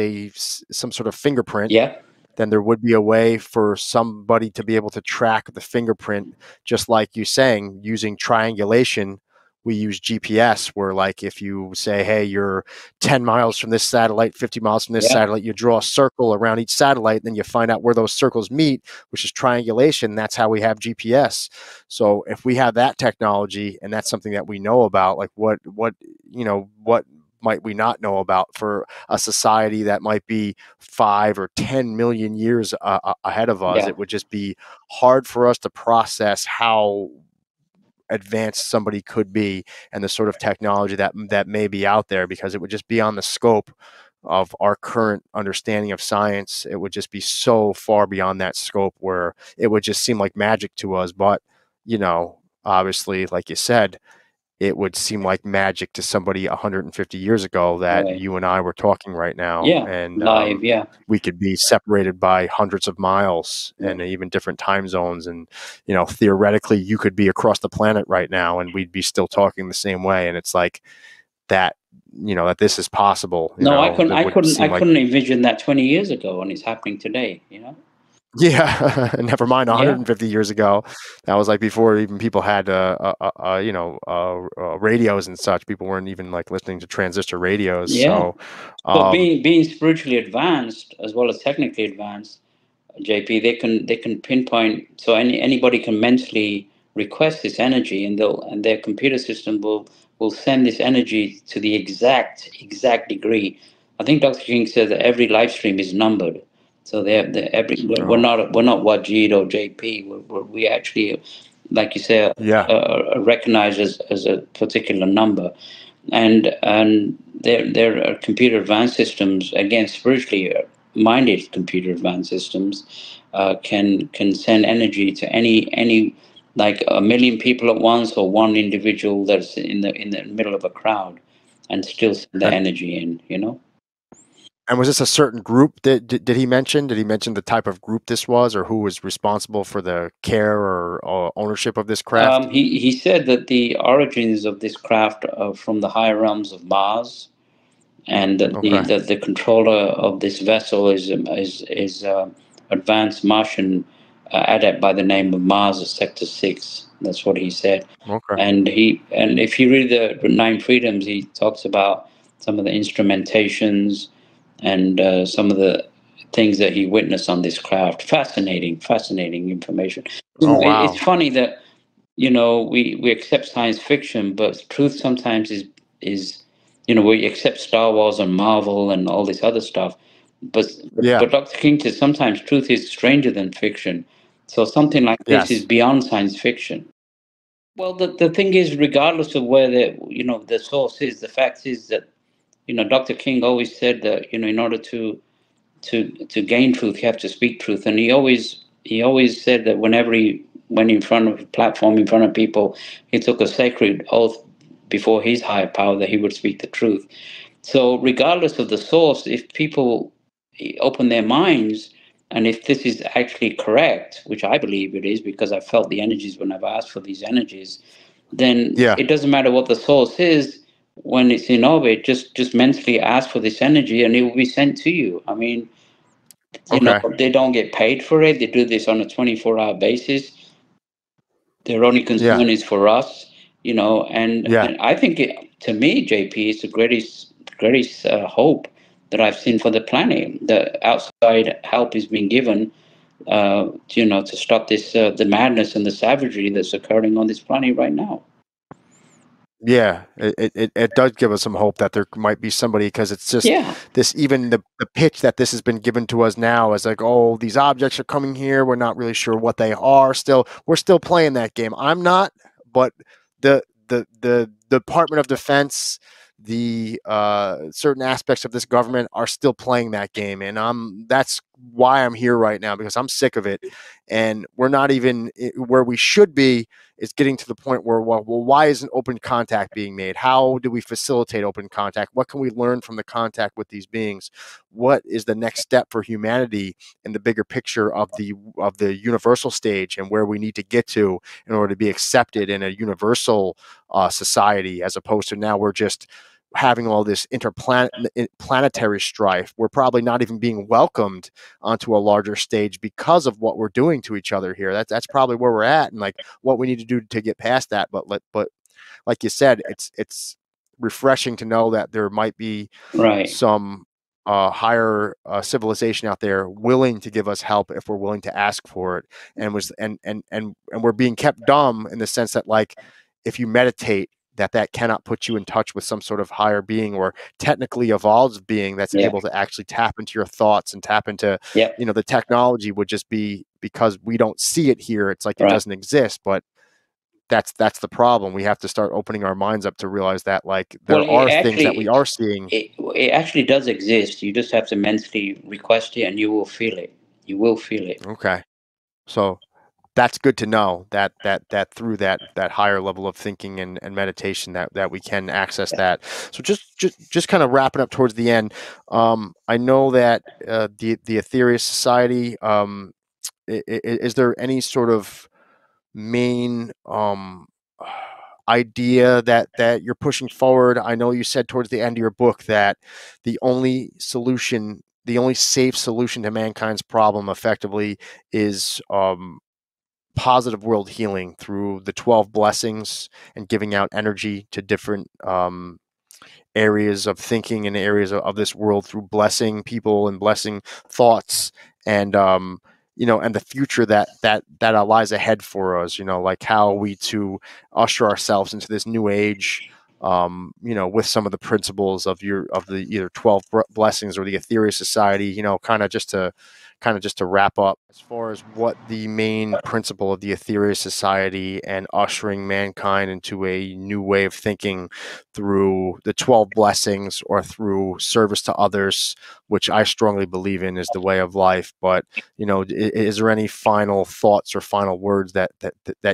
some sort of fingerprint, Yeah. then there would be a way for somebody to be able to track the fingerprint, just like you saying, using triangulation. We use GPS, where, like, if you say, hey, you're 10 miles from this satellite, 50 miles from this Yeah. satellite, you draw a circle around each satellite, then you find out where those circles meet, which is triangulation. That's how we have GPS. So if we have that technology, and that's something that we know about, like, what might we not know about for a society that might be 5 or 10 million years ahead of us? Yeah. It would just be hard for us to process how advanced somebody could be and the sort of technology that may be out there, because it would just be on the scope of our current understanding of science. It would just be so far beyond that scope where it would just seem like magic to us. But, obviously, like you said, it would seem like magic to somebody 150 years ago that Right. you and I were talking right now. Yeah. And Live. Yeah. we could be separated by hundreds of miles Yeah. and even different time zones. And, theoretically, you could be across the planet right now and we'd be still talking the same way. And it's like that, that this is possible, No, that would I seem like, couldn't envision that 20 years ago, and it's happening today, you know? yeah, never mind Yeah. 150 years ago. That was like before even people had, radios and such. People weren't even like listening to transistor radios. Yeah. So, So um, being spiritually advanced as well as technically advanced, JP, they can pinpoint. So anybody can mentally request this energy, and their computer system will send this energy to the exact degree. I think Dr. King said that every live stream is numbered. So oh, we're not Wajid or JP. We actually, like you say, yeah, recognized as a particular number, and there are computer advanced systems, again, spiritually minded computer advanced systems, can send energy to any, like, a million people at once, or one individual that's in the middle of a crowd, and still send the and energy in, you know. And was this a certain group that did he mention? Did he mention the type of group this was, or who was responsible for the care or ownership of this craft? He said that the origins of this craft are from the higher realms of Mars, and that Okay, the controller of this vessel is advanced Martian adept by the name of Mars Sector 6. That's what he said. okay, And if you read the Nine Freedoms, he talks about some of the instrumentations and some of the things that he witnessed on this craft. Fascinating information. oh It's wow, funny that, we accept science fiction, but truth sometimes is we accept Star Wars and Marvel and all this other stuff, but yeah, Dr. King says sometimes truth is stranger than fiction. So something like this is yes, beyond science fiction. Well, the thing is, regardless of where the source is, the fact is that Dr. King always said that in order to gain truth, you have to speak truth. And he always said that whenever he went in front of a platform, in front of people, he took a sacred oath before his higher power that he would speak the truth. So regardless of the source, if people open their minds, and if this is actually correct, which I believe it is because I felt the energies when I've asked for these energies, then yeah, it doesn't matter what the source is. When it's in orbit, just mentally ask for this energy and it will be sent to you. I mean, okay, they don't get paid for it. They do this on a 24-hour basis. Their only yeah, concern is for us, and, yeah, and I think to me, JP, is the greatest hope that I've seen for the planet. The outside help is being given, to stop this the madness and the savagery that's occurring on this planet right now. yeah. It does give us some hope that there might be somebody, because it's just Yeah, this, even the pitch that this has been given to us now is like, oh, these objects are coming here. We're not really sure what they are. Still, we're still playing that game. I'm not, but the Department of Defense, the certain aspects of this government are still playing that game, and that's why I'm here right now, because I'm sick of it, and we're not even where we should be is getting to the point where, well, why isn't open contact being made? How do we facilitate open contact? What can we learn from the contact with these beings? What is the next step for humanity in the bigger picture of the universal stage, and where we need to get to in order to be accepted in a universal society, as opposed to now we're just having all this interplanetary strife. We're probably not even being welcomed onto a larger stage because of what we're doing to each other here. That's probably where we're at, and like what we need to do to get past that. But like you said, it's refreshing to know that there might be Right. some higher civilization out there willing to give us help if we're willing to ask for it, and we're being kept dumb in the sense that, like, if you meditate, that cannot put you in touch with some sort of higher being or technically evolved being that's Yeah. able to actually tap into your thoughts and tap into, Yeah. the technology would just be, because we don't see it here, it's like it Right. doesn't exist. But that's the problem. We have to start opening our minds up to realize that, like, Well, there are things that we are seeing. it actually does exist. You just have to mentally request it, and you will feel it. You will feel it. Okay, so that's good to know that through that higher level of thinking and meditation, that we can access that. So just kind of wrapping up towards the end. I know that the Aetherius Society. Is there any sort of main idea that you're pushing forward? I know you said towards the end of your book that the only safe solution to mankind's problem, effectively, is positive world healing through the 12 blessings and giving out energy to different areas of thinking and areas of this world through blessing people and blessing thoughts, and and the future that lies ahead for us, like how we to usher ourselves into this new age, with some of the principles of the either 12 blessings or the Aetherius Society, kind of just to wrap up as far as what the main principle of the Aetherius Society and ushering mankind into a new way of thinking through the 12 blessings or through service to others, which I strongly believe in is the way of life. But, is there any final thoughts or final words that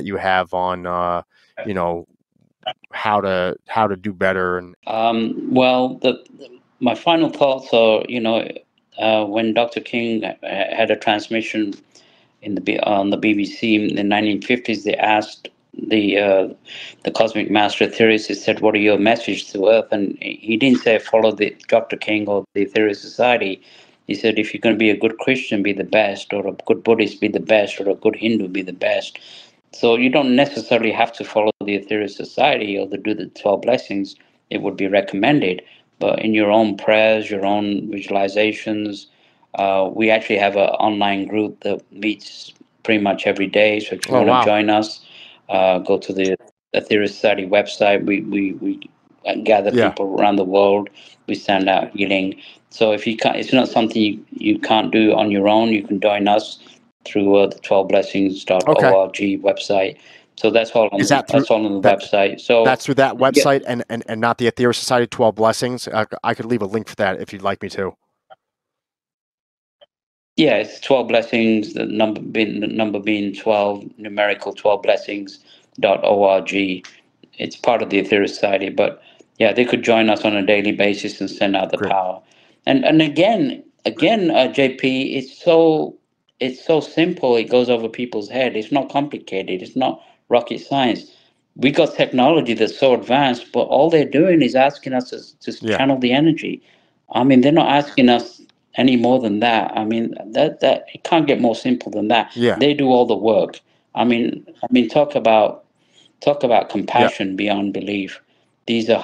you have on, how to do better? And Well, my final thoughts are, when Dr. King had a transmission on the BBC in the 1950s, they asked the cosmic master Aetherius. He said, "What are your message to Earth?" And he didn't say follow the Dr. King or the Aetherius Society. He said, if you're going to be a good Christian, be the best, or a good Buddhist, be the best, or a good Hindu, be the best. So you don't necessarily have to follow the Aetherius Society or do the 12 blessings. It would be recommended. But in your own prayers, your own visualizations, we actually have an online group that meets pretty much every day. So if you oh, want to wow. join us, go to the Aetherius Society website. We gather Yeah, people around the world. We send out healing. So if you can't, it's not something you can't do on your own. You can join us through the okay. 12blessings.org website. So that's all Is that through on the that website. So that's through that yeah, website, and not the Aetherius Society 12 blessings? I could leave a link for that if you'd like me to. yeah, it's 12 blessings. The number being 12, numerical 12blessings.org. It's part of the Ethereal Society, but yeah, they could join us on a daily basis and send out the Great. power. And again, JP, it's so simple. It goes over people's head. It's not complicated. It's not rocket science. We got technology that's so advanced, but all they're doing is asking us to Yeah. channel the energy. I mean, they're not asking us any more than that. I mean, that it can't get more simple than that. Yeah. They do all the work. I mean, talk about Yeah. compassion beyond belief. These are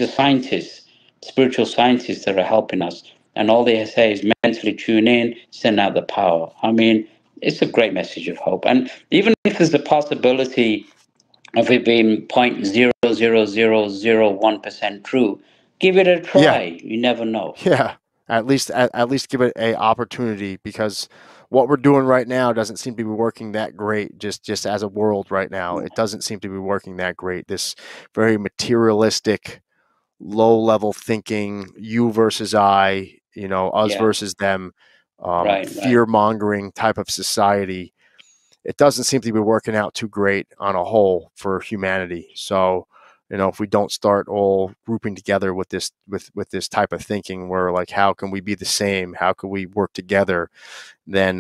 scientists, spiritual scientists that are helping us, and all they say is mentally tune in, send out the power. I mean, it's a great message of hope. And even if there's a possibility of it being 0.00001% true, give it a Yeah. try. You never know. Yeah. At least give it a opportunity, because what we're doing right now doesn't seem to be working that great. Just as a world right now, it doesn't seem to be working that great. This very materialistic, low level thinking, you versus I, us Yeah, versus them, right, right. fear mongering type of society it doesn't seem to be working out too great on a whole for humanity. So, if we don't start all grouping together with this type of thinking, where like, how can we be the same? How can we work together? Then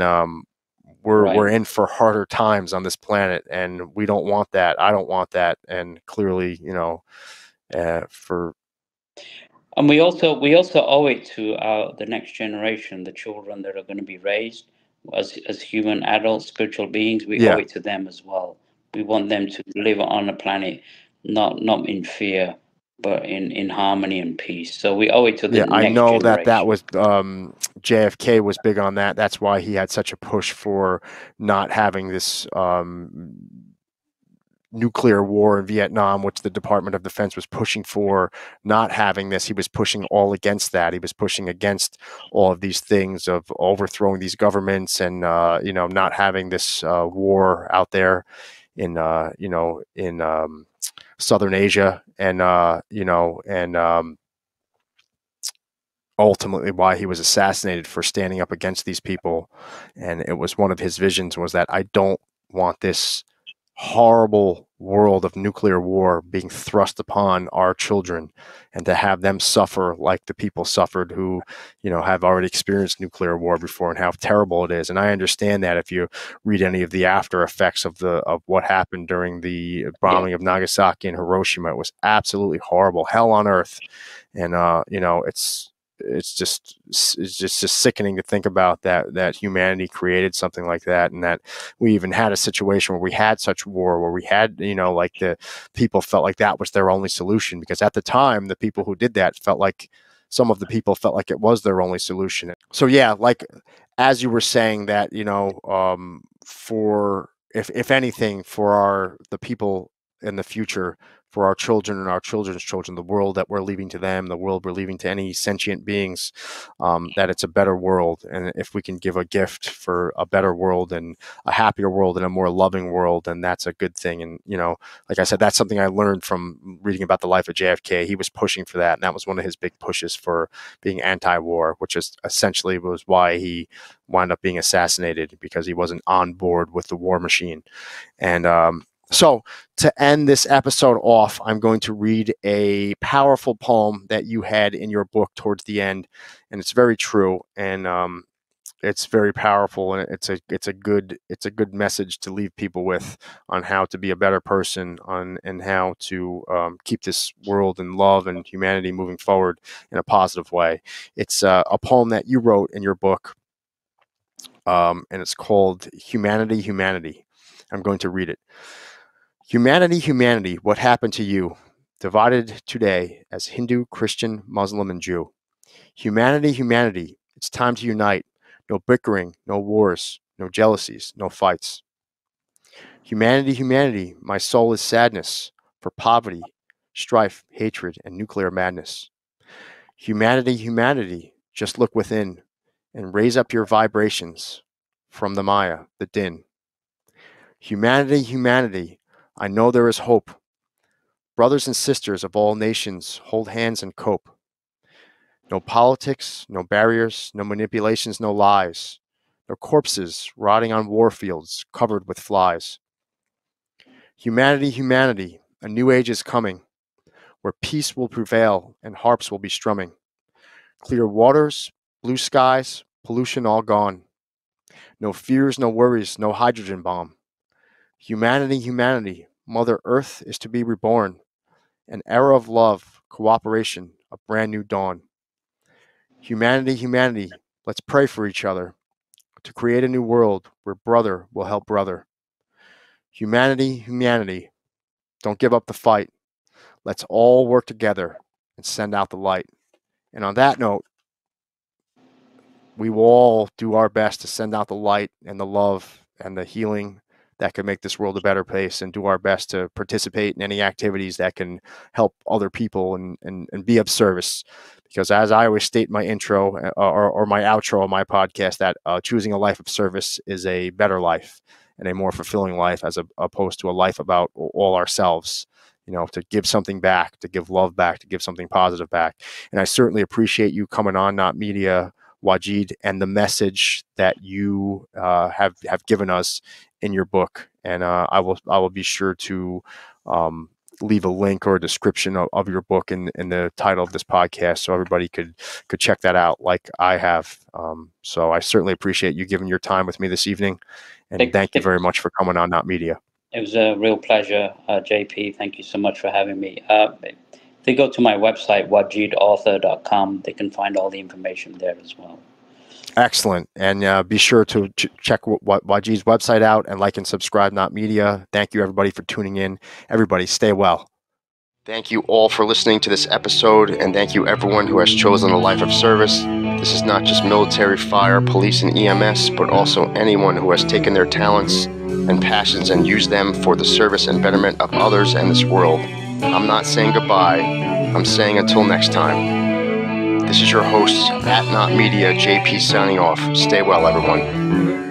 we're Right. in for harder times on this planet, and we don't want that. I don't want that, and clearly, for And we also owe it to the next generation, the children that are going to be raised as human adults, spiritual beings. We owe yeah, it to them as well. We want them to live on a planet not in fear, but in harmony and peace. So we owe it to the yeah. I next know that generation. was JFK was big on that. That's why he had such a push for not having this nuclear war in Vietnam, which the Department of Defense was pushing for, not having this. He was pushing all against that. He was pushing against all of these things of overthrowing these governments, and not having this war out there in Southern Asia, and ultimately why he was assassinated for standing up against these people. And it was one of his visions, was that I don't want this horrible world of nuclear war being thrust upon our children, and to have them suffer like the people suffered who have already experienced nuclear war before, and how terrible it is. And I understand that if you read any of the after effects of what happened during the Yeah. bombing of Nagasaki and Hiroshima, it was absolutely horrible, hell on earth. And it's just sickening to think about that humanity created something like that, and that we even had a situation where we had such war, where we had like the people felt like that was their only solution, because at the time the people who did that felt like, some of the people felt like it was their only solution. So yeah, like as you were saying, that for, if anything, for the people in the future, for our children and our children's children, the world that we're leaving to them, the world we're leaving to any sentient beings, that it's a better world. And if we can give a gift for a better world and a happier world and a more loving world, then that's a good thing. And, like I said, that's something I learned from reading about the life of JFK. He was pushing for that. And that was one of his big pushes for being anti-war, which is essentially was why he wound up being assassinated, because he wasn't on board with the war machine. And, so, to end this episode off, I'm going to read a powerful poem that you had in your book towards the end, and it's very true, and it's very powerful, and it's a good message to leave people with, on how to be a better person, and how to keep this world and love and humanity moving forward in a positive way. It's a poem that you wrote in your book, and it's called "Humanity, Humanity." I'm going to read it. Humanity, humanity, what happened to you? Divided today as Hindu, Christian, Muslim, and Jew. Humanity, humanity, it's time to unite. No bickering, no wars, no jealousies, no fights. Humanity, humanity, my soul is sadness for poverty, strife, hatred, and nuclear madness. Humanity, humanity, just look within and raise up your vibrations from the Maya, the din. Humanity, humanity, I know there is hope. Brothers and sisters of all nations, hold hands and cope. No politics, no barriers, no manipulations, no lies. No corpses rotting on war fields covered with flies. Humanity, humanity, a new age is coming, where peace will prevail and harps will be strumming. Clear waters, blue skies, pollution all gone. No fears, no worries, no hydrogen bomb. Humanity, humanity, Mother Earth is to be reborn. An era of love, cooperation, a brand new dawn. Humanity, humanity, let's pray for each other to create a new world where brother will help brother. Humanity, humanity, don't give up the fight. Let's all work together and send out the light. And on that note, we will all do our best to send out the light and the love and the healing that can make this world a better place, and do our best to participate in any activities that can help other people, and be of service. Because as I always state in my intro, or my outro of my podcast, that choosing a life of service is a better life and a more fulfilling life, as opposed to a life about all ourselves. To give something back, to give love back, to give something positive back. And I certainly appreciate you coming on Not Media, Wajid, and the message that you have given us in your book. And I will be sure to leave a link or a description of your book in the title of this podcast, so everybody could check that out, like I have. So I certainly appreciate you giving your time with me this evening, and thank you very much for coming on Not Media. It was a real pleasure, JP. Thank you so much for having me. If they go to my website, wajidauthor.com, they can find all the information there as well. Excellent. And be sure to check Wajid's website out and like and subscribe, Not Media. Thank you, everybody, for tuning in. Everybody, stay well. Thank you all for listening to this episode, and thank you everyone who has chosen a life of service. This is not just military, fire, police, and EMS, but also anyone who has taken their talents and passions and used them for the service and betterment of others and this world. I'm not saying goodbye. I'm saying until next time. This is your host at Not Media, JP, signing off. Stay well, everyone.